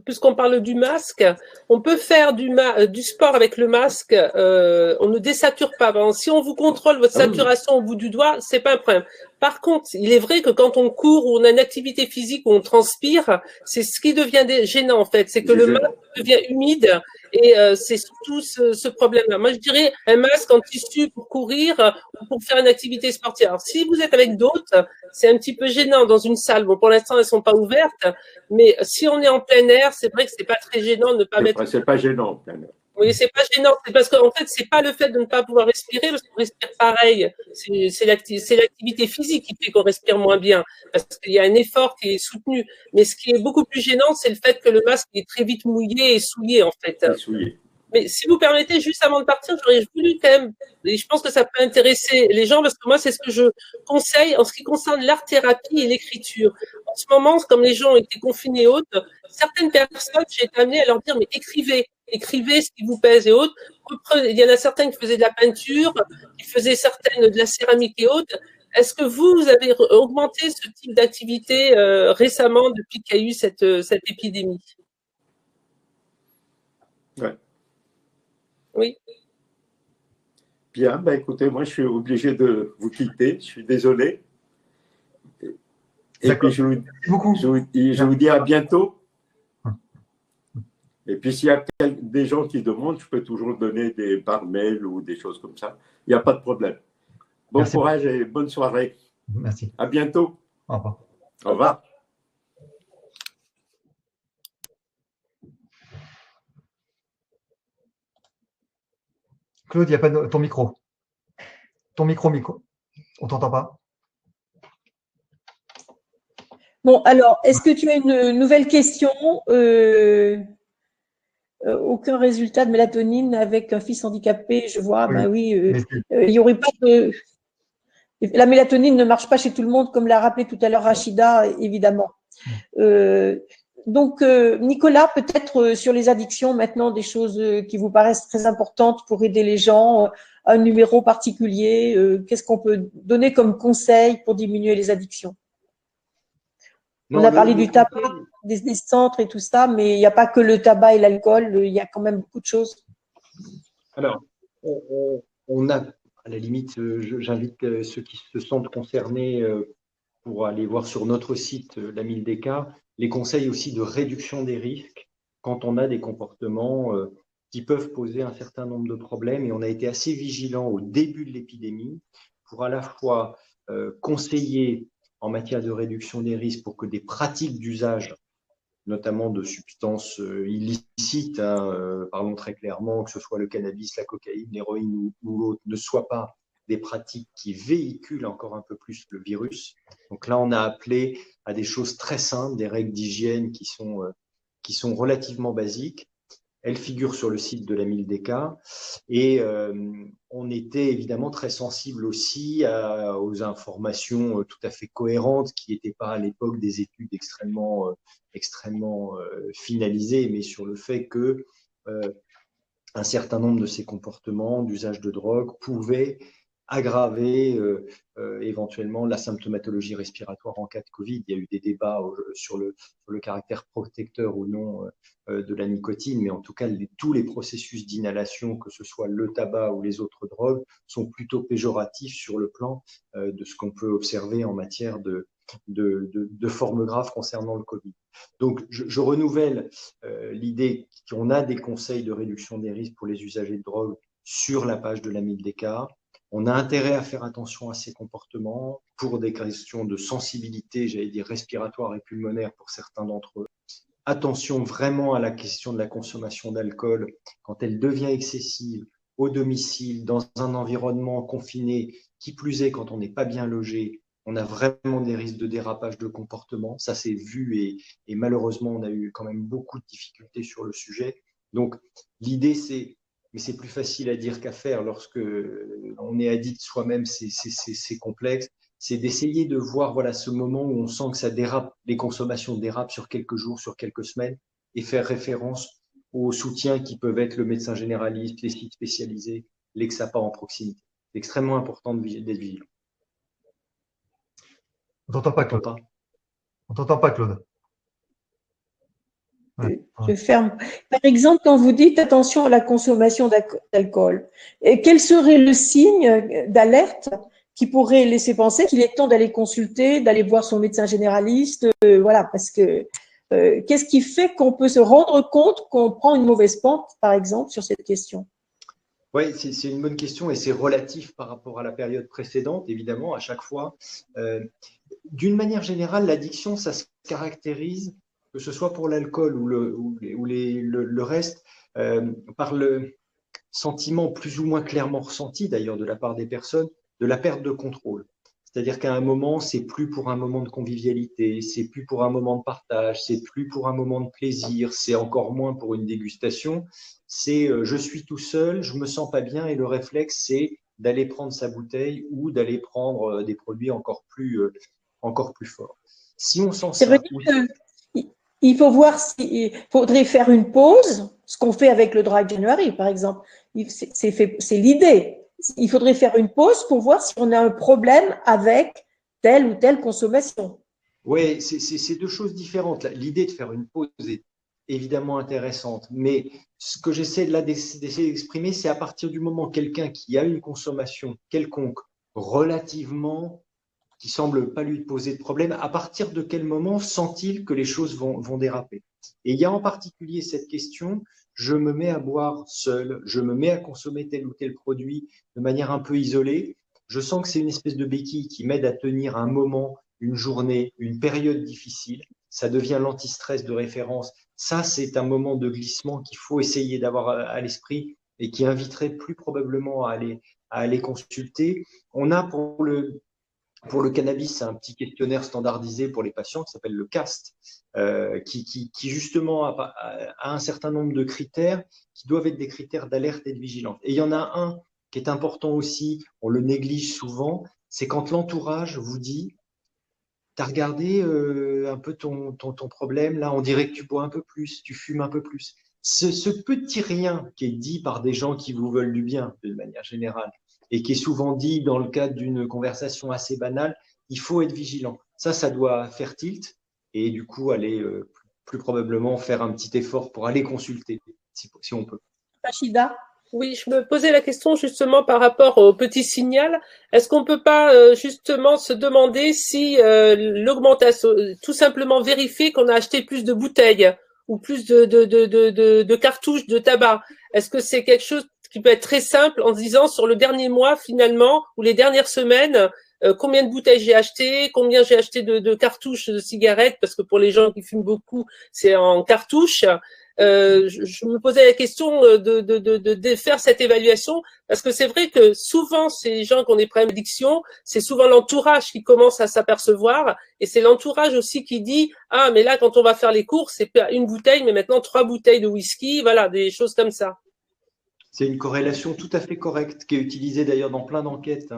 puisqu'on parle du masque, on peut faire du sport avec le masque. On ne désature pas. Alors, si on vous contrôle votre saturation au bout du doigt, c'est pas un problème. Par contre, il est vrai que quand on court ou on a une activité physique où on transpire, c'est ce qui devient gênant en fait. C'est que le masque devient humide et c'est surtout ce problème-là. Moi, je dirais un masque en tissu pour courir ou pour faire une activité sportive. Alors, si vous êtes avec d'autres, c'est un petit peu gênant dans une salle. Bon, pour l'instant, elles sont pas ouvertes, mais si on est en plein air, c'est vrai que c'est pas très gênant de ne pas mettre. C'est pas gênant en plein air. Oui, c'est pas gênant. C'est parce qu'en fait, c'est pas le fait de ne pas pouvoir respirer, parce qu'on respire pareil. C'est l'activité physique qui fait qu'on respire moins bien, parce qu'il y a un effort qui est soutenu. Mais ce qui est beaucoup plus gênant, c'est le fait que le masque est très vite mouillé et souillé, en fait. Souillé. Mais si vous permettez, juste avant de partir, j'aurais voulu quand même, et je pense que ça peut intéresser les gens, parce que moi, c'est ce que je conseille en ce qui concerne l'art-thérapie et l'écriture. En ce moment, comme les gens ont été confinés et autres, certaines personnes, j'ai été amenée à leur dire, mais écrivez ce qui vous pèse et autres. Il y en a certains qui faisaient de la peinture, qui faisaient certaines de la céramique et autres. Est-ce que vous avez augmenté ce type d'activité récemment depuis qu'il y a eu cette épidémie? Ouais. Oui. Bien, ben écoutez, moi je suis obligé de vous quitter, je suis désolé. Et puis je vous dis à bientôt. Et puis s'il y a des gens qui demandent, je peux toujours donner par mail ou des choses comme ça. Il n'y a pas de problème. Bon Merci. Courage et bonne soirée. Merci. À bientôt. Au revoir. Au revoir. Claude, il n'y a pas ton micro. Ton micro. On ne t'entend pas. Bon, alors, est-ce que tu as une nouvelle question? Aucun résultat de mélatonine avec un fils handicapé, je vois. Oui, ben oui, il n'y aurait pas de… La mélatonine ne marche pas chez tout le monde, comme l'a rappelé tout à l'heure Rachida, évidemment. Donc, Nicolas, peut-être sur les addictions, maintenant, des choses qui vous paraissent très importantes pour aider les gens, un numéro particulier, qu'est-ce qu'on peut donner comme conseil pour diminuer les addictions? On a parlé du tabac, des centres et tout ça, mais il n'y a pas que le tabac et l'alcool, il y a quand même beaucoup de choses. Alors, on a, à la limite, j'invite ceux qui se sentent concernés pour aller voir sur notre site, la 1000DK, les conseils aussi de réduction des risques quand on a des comportements qui peuvent poser un certain nombre de problèmes. Et on a été assez vigilants au début de l'épidémie pour à la fois conseiller en matière de réduction des risques pour que des pratiques d'usage, notamment de substances illicites, parlons très clairement, que ce soit le cannabis, la cocaïne, l'héroïne ou l'autre, ne soient pas des pratiques qui véhiculent encore un peu plus le virus. Donc là, on a appelé à des choses très simples, des règles d'hygiène qui sont relativement basiques. Elles figurent sur le site de la 1000DK et on était évidemment très sensible aussi aux informations tout à fait cohérentes qui n'étaient pas à l'époque des études extrêmement finalisées, mais sur le fait que un certain nombre de ces comportements d'usage de drogue pouvaient aggraver éventuellement la symptomatologie respiratoire en cas de Covid. Il y a eu des débats sur le caractère protecteur ou non de la nicotine, mais en tout cas, tous les processus d'inhalation, que ce soit le tabac ou les autres drogues, sont plutôt péjoratifs sur le plan de ce qu'on peut observer en matière de formes graves concernant le Covid. Donc, je renouvelle l'idée qu'on a des conseils de réduction des risques pour les usagers de drogue sur la page de la 1000DK. On a intérêt à faire attention à ces comportements pour des questions de sensibilité, j'allais dire respiratoire et pulmonaire pour certains d'entre eux. Attention vraiment à la question de la consommation d'alcool quand elle devient excessive au domicile, dans un environnement confiné, qui plus est quand on n'est pas bien logé. On a vraiment des risques de dérapage de comportement. Ça s'est vu et malheureusement, on a eu quand même beaucoup de difficultés sur le sujet. Donc, l'idée, mais c'est plus facile à dire qu'à faire lorsque on est addict soi-même, c'est complexe. C'est d'essayer de voir voilà, ce moment où on sent que ça dérape, les consommations dérapent sur quelques jours, sur quelques semaines, et faire référence aux soutiens qui peuvent être le médecin généraliste, les sites spécialisés, l'EXAPA en proximité. C'est extrêmement important d'être vigilant. On t'entend pas, Claude. On t'entend pas, Claude. Ouais. Je ferme. Par exemple, quand vous dites attention à la consommation d'alcool, quel serait le signe d'alerte qui pourrait laisser penser qu'il est temps d'aller consulter, d'aller voir son médecin généraliste, voilà, parce que qu'est-ce qui fait qu'on peut se rendre compte qu'on prend une mauvaise pente, par exemple, sur cette question? Oui, c'est une bonne question et c'est relatif par rapport à la période précédente, évidemment, à chaque fois. D'une manière générale, l'addiction, ça se caractérise, que ce soit pour l'alcool ou le reste, par le sentiment plus ou moins clairement ressenti, d'ailleurs, de la part des personnes, de la perte de contrôle. C'est-à-dire qu'à un moment, c'est plus pour un moment de convivialité, c'est plus pour un moment de partage, c'est plus pour un moment de plaisir, c'est encore moins pour une dégustation. C'est je suis tout seul, je me sens pas bien et le réflexe, c'est d'aller prendre sa bouteille ou d'aller prendre des produits encore plus forts. Si on sent ça, il faut voir s'il faudrait faire une pause, ce qu'on fait avec le Dry January, par exemple. C'est l'idée. Il faudrait faire une pause pour voir si on a un problème avec telle ou telle consommation. Oui, c'est deux choses différentes. L'idée de faire une pause est évidemment intéressante, mais ce que j'essaie d'essayer d'exprimer, c'est à partir du moment quelqu'un qui a une consommation quelconque relativement qui semble pas lui poser de problème, à partir de quel moment sent-il que les choses vont déraper? Et il y a en particulier cette question, je me mets à boire seul, je me mets à consommer tel ou tel produit de manière un peu isolée, je sens que c'est une espèce de béquille qui m'aide à tenir un moment, une journée, une période difficile, ça devient l'antistress de référence. Ça, c'est un moment de glissement qu'il faut essayer d'avoir à l'esprit et qui inviterait plus probablement à aller consulter. On a pour le cannabis, c'est un petit questionnaire standardisé pour les patients qui s'appelle le CAST, qui justement a un certain nombre de critères qui doivent être des critères d'alerte et de vigilance. Et il y en a un qui est important aussi, on le néglige souvent, c'est quand l'entourage vous dit as regardé un peu ton problème, là, on dirait que tu bois un peu plus, tu fumes un peu plus. Ce petit rien qui est dit par des gens qui vous veulent du bien, de manière générale, et qui est souvent dit dans le cadre d'une conversation assez banale, il faut être vigilant. Ça doit faire tilt, et du coup, aller plus probablement faire un petit effort pour aller consulter, si on peut. Rachida? Oui, je me posais la question justement par rapport au petit signal. Est-ce qu'on peut pas justement se demander si l'augmentation, tout simplement vérifier qu'on a acheté plus de bouteilles ou plus de cartouches de tabac? Est-ce que c'est quelque chose qui peut être très simple en se disant sur le dernier mois finalement ou les dernières semaines, combien de bouteilles j'ai acheté, combien j'ai acheté de cartouches de cigarettes, parce que pour les gens qui fument beaucoup, c'est en cartouches. Je me posais la question de faire cette évaluation, parce que c'est vrai que souvent ces gens qui ont des problèmes d'addiction, c'est souvent l'entourage qui commence à s'apercevoir, et c'est l'entourage aussi qui dit ah mais là quand on va faire les courses c'est pas une bouteille mais maintenant 3 bouteilles de whisky, voilà, des choses comme ça. C'est une corrélation tout à fait correcte qui est utilisée d'ailleurs dans plein d'enquêtes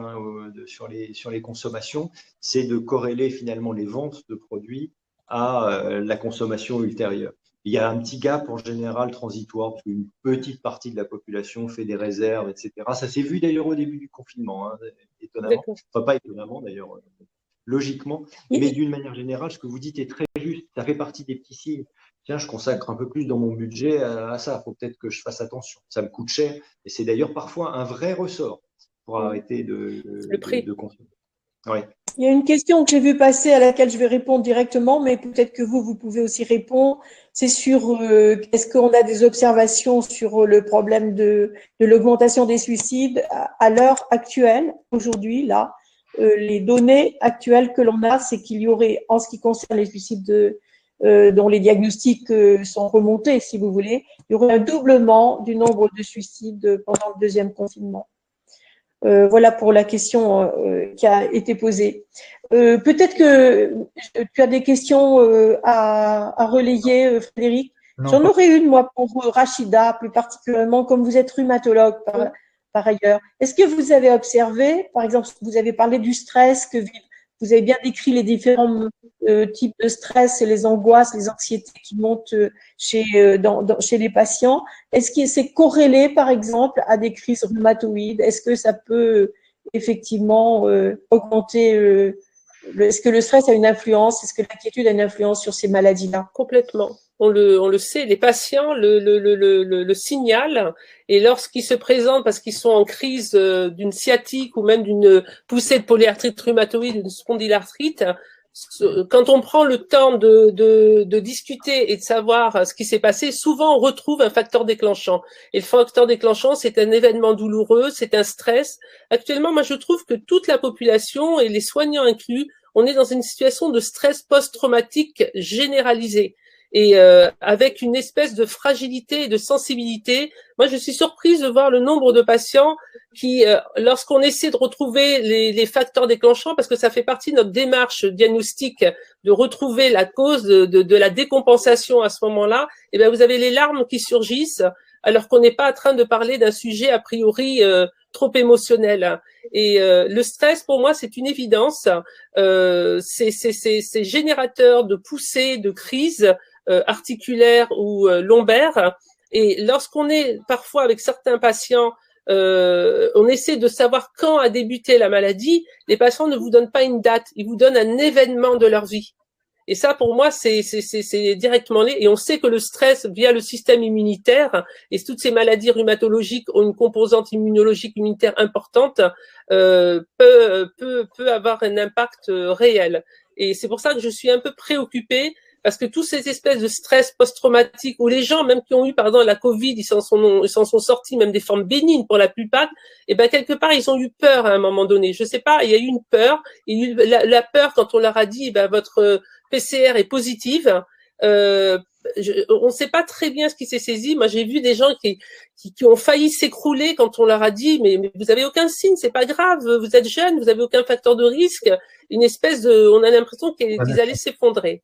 sur les consommations, c'est de corréler finalement les ventes de produits à la consommation ultérieure. Il y a un petit gap en général transitoire, parce qu'une petite partie de la population fait des réserves, etc. Ça s'est vu d'ailleurs au début du confinement, étonnamment. Enfin, pas étonnamment d'ailleurs, logiquement. Mais d'une manière générale, ce que vous dites est très juste. Ça fait partie des petits signes. Tiens, je consacre un peu plus dans mon budget à ça. Il faut peut-être que je fasse attention. Ça me coûte cher. Et c'est d'ailleurs parfois un vrai ressort pour arrêter de consommer. Ouais. Il y a une question que j'ai vue passer à laquelle je vais répondre directement, mais peut-être que vous pouvez aussi répondre. C'est sur est-ce qu'on a des observations sur le problème de l'augmentation des suicides à l'heure actuelle, aujourd'hui, là. Les données actuelles que l'on a, c'est qu'il y aurait, en ce qui concerne les suicides dont les diagnostics sont remontés, si vous voulez, il y aurait un doublement du nombre de suicides pendant le deuxième confinement. Voilà pour la question qui a été posée. Peut-être que tu as des questions à relayer, Frédéric. J'en aurais une, moi, pour Rachida, plus particulièrement, comme vous êtes rhumatologue par ailleurs. Est-ce que vous avez observé, par exemple, vous avez parlé du stress, que vous avez bien décrit les différents types de stress et les angoisses, les anxiétés qui montent chez les patients. Est-ce que c'est corrélé, par exemple, à des crises rhumatoïdes? Est-ce que ça peut effectivement augmenter est-ce que le stress a une influence? Est-ce que l'inquiétude a une influence sur ces maladies-là? Complètement. On le sait, les patients le signalent, et lorsqu'ils se présentent parce qu'ils sont en crise d'une sciatique ou même d'une poussée de polyarthrite rhumatoïde, d'une spondylarthrite, quand on prend le temps de discuter et de savoir ce qui s'est passé, souvent on retrouve un facteur déclenchant. Et le facteur déclenchant, c'est un événement douloureux, c'est un stress. Actuellement, moi je trouve que toute la population, et les soignants inclus, on est dans une situation de stress post-traumatique généralisé. Et avec une espèce de fragilité et de sensibilité. Moi, je suis surprise de voir le nombre de patients qui, lorsqu'on essaie de retrouver les facteurs déclenchants, parce que ça fait partie de notre démarche diagnostique, de retrouver la cause de la décompensation à ce moment-là, et bien vous avez les larmes qui surgissent, alors qu'on n'est pas en train de parler d'un sujet a priori trop émotionnel. Et le stress, pour moi, c'est une évidence. C'est générateur de poussées, de crises articulaires ou lombaires. Et lorsqu'on est parfois avec certains patients, on essaie de savoir quand a débuté la maladie, les patients ne vous donnent pas une date, ils vous donnent un événement de leur vie. Et ça, pour moi, c'est directement lié. Et on sait que le stress, via le système immunitaire, et toutes ces maladies rhumatologiques ont une composante immunologique immunitaire importante, peut avoir un impact réel. Et c'est pour ça que je suis un peu préoccupée, parce que tous ces espèces de stress post-traumatique, où les gens, même qui ont eu, par exemple, la Covid, ils s'en sont sortis, même des formes bénignes pour la plupart, et ben quelque part, ils ont eu peur à un moment donné. Je sais pas, il y a eu une peur, il y a eu la peur quand on leur a dit, ben votre PCR est positive. On ne sait pas très bien ce qui s'est saisi. Moi, j'ai vu des gens qui ont failli s'écrouler quand on leur a dit, mais vous avez aucun signe, c'est pas grave, vous êtes jeune, vous avez aucun facteur de risque. Une espèce on a l'impression qu'ils allaient s'effondrer.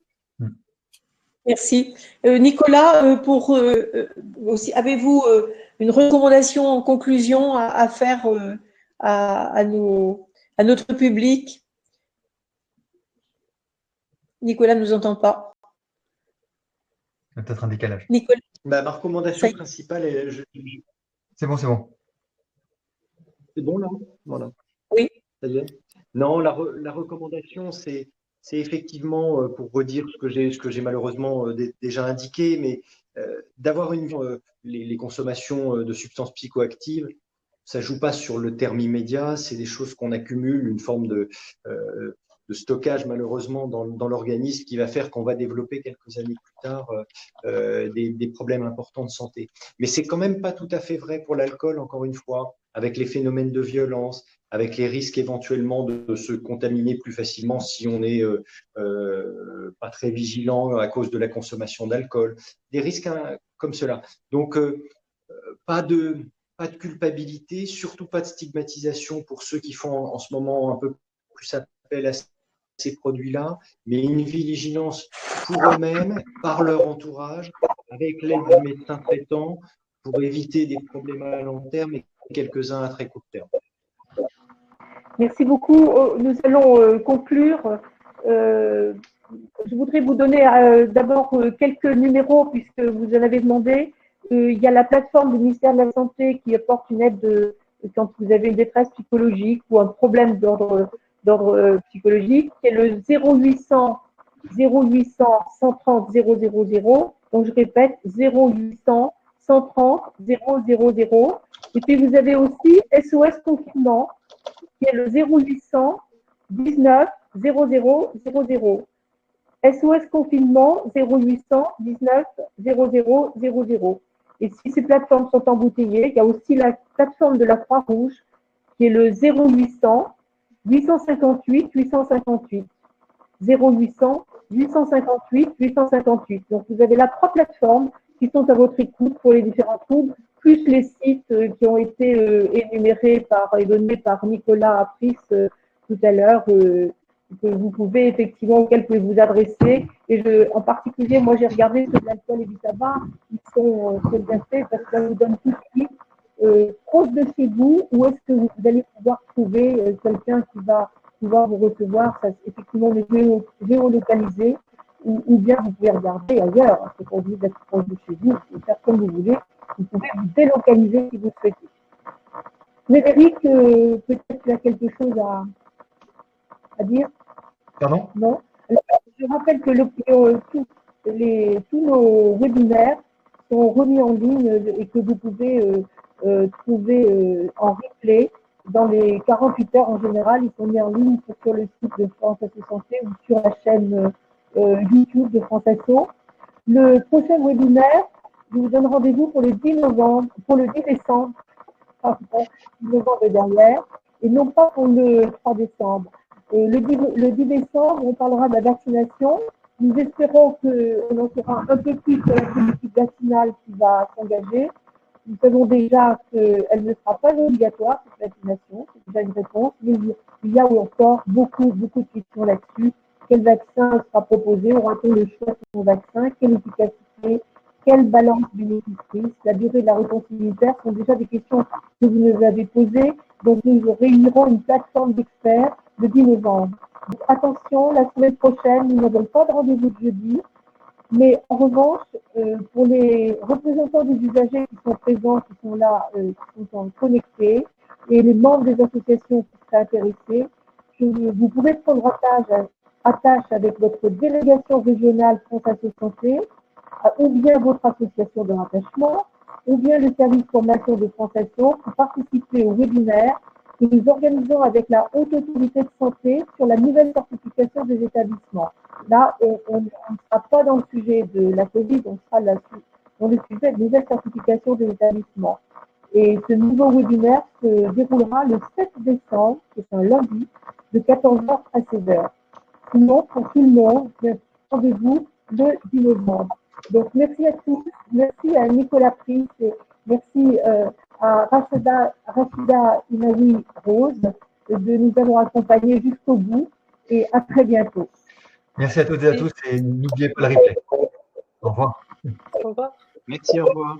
Merci. Nicolas, pour aussi, avez-vous une recommandation en conclusion à faire à notre public? Nicolas ne nous entend pas. Il y a peut-être un décalage. Nicolas. Ma recommandation principale est… C'est bon, c'est bon. C'est bon là? Voilà. Oui. Ça y est. Non, la recommandation, c'est effectivement, pour redire ce que j'ai malheureusement déjà indiqué, mais d'avoir les consommations de substances psychoactives, ça joue pas sur le terme immédiat, c'est des choses qu'on accumule, une forme de stockage malheureusement dans l'organisme qui va faire qu'on va développer quelques années plus tard des problèmes importants de santé. Mais c'est quand même pas tout à fait vrai pour l'alcool, encore une fois, avec les phénomènes de violence, avec les risques éventuellement de se contaminer plus facilement si on n'est pas très vigilant à cause de la consommation d'alcool, des risques comme cela. Donc, pas de culpabilité, surtout pas de stigmatisation pour ceux qui font en ce moment un peu plus appel à ces produits-là, mais une vigilance pour eux-mêmes, par leur entourage, avec l'aide du médecin traitant, pour éviter des problèmes à long terme et quelques-uns à très court terme. Merci beaucoup. Nous allons conclure. Je voudrais vous donner d'abord quelques numéros puisque vous en avez demandé. Il y a la plateforme du ministère de la Santé qui apporte une aide quand vous avez une détresse psychologique ou un problème d'ordre psychologique, qui est le 0800 130 000. Donc je répète, 0800 130 000. Et puis vous avez aussi SOS Confinement, qui est le 0800 19 0000. SOS Confinement 0800 19 0000. Et si ces plateformes sont embouteillées, il y a aussi la plateforme de la Croix-Rouge qui est le 0800 858 858. 0800 858 858. Donc vous avez là 3 plateformes qui sont à votre écoute pour les différents troubles, plus les sites qui ont été énumérés et donnés par Nicolas Apris tout à l'heure, que vous pouvez effectivement, auxquels vous pouvez vous adresser. Et en particulier, moi j'ai regardé ceux de l'alcool et du tabac, ils sont très bien faits parce que ça vous donne tout de suite proche de chez vous, où est-ce que vous allez pouvoir trouver quelqu'un qui va pouvoir vous recevoir, ça, effectivement le géolocaliser, ou bien vous pouvez regarder ailleurs, c'est pas obligé d'être proche de chez vous, vous pouvez faire comme vous voulez, vous pouvez vous délocaliser si vous souhaitez. Frédéric, peut-être tu as quelque chose à dire? Pardon? Non. Alors, je rappelle que tous nos webinaires sont remis en ligne et que vous pouvez trouver en replay dans les 48 heures en général. Ils sont mis en ligne sur le site de France Asso Santé ou sur la chaîne YouTube de France Asso. Le prochain webinaire, je vous donne rendez-vous pour le 10 décembre, pardon, 10 novembre derrière, et non pas pour le 3 décembre. Le 10 décembre, on parlera de la vaccination. Nous espérons qu'on en saura un peu plus sur la politique vaccinale qui va s'engager. Nous savons déjà qu'elle ne sera pas obligatoire, cette vaccination, c'est déjà une réponse, mais il y a encore beaucoup de questions là-dessus. Quel vaccin sera proposé? Aura-t-on le choix sur son vaccin? Quelle efficacité? Quelle balance bénéfice-risque? La durée de la réponse immunitaire sont déjà des questions que vous nous avez posées. Donc, nous réunirons une plateforme d'experts le 10 novembre. Donc, attention, la semaine prochaine, nous n'avons pas de rendez-vous de jeudi. Mais en revanche, pour les représentants des usagers qui sont présents, qui sont là, qui sont connectés, et les membres des associations qui seraient intéressés, vous pouvez prendre attache avec votre délégation régionale France Asso Santé, ou bien votre association de rattachement, ou bien le service formation de France Asso pour participer au webinaire que nous organisons avec la Haute Autorité de Santé sur la nouvelle certification des établissements. Là, on ne sera pas dans le sujet de la Covid, on sera dans le sujet de nouvelle certification des établissements. Et ce nouveau webinaire se déroulera le 7 décembre, c'est un lundi, de 14h à 16h. Sinon, pour tout le monde, rendez-vous le 10 novembre. Donc, merci à tous. Merci à Nicolas Pris et merci à Rachida Inaoui Rose de nous avoir accompagnés jusqu'au bout et à très bientôt. Merci à toutes et à tous et n'oubliez pas le replay. Au revoir. Au revoir. Merci, au revoir.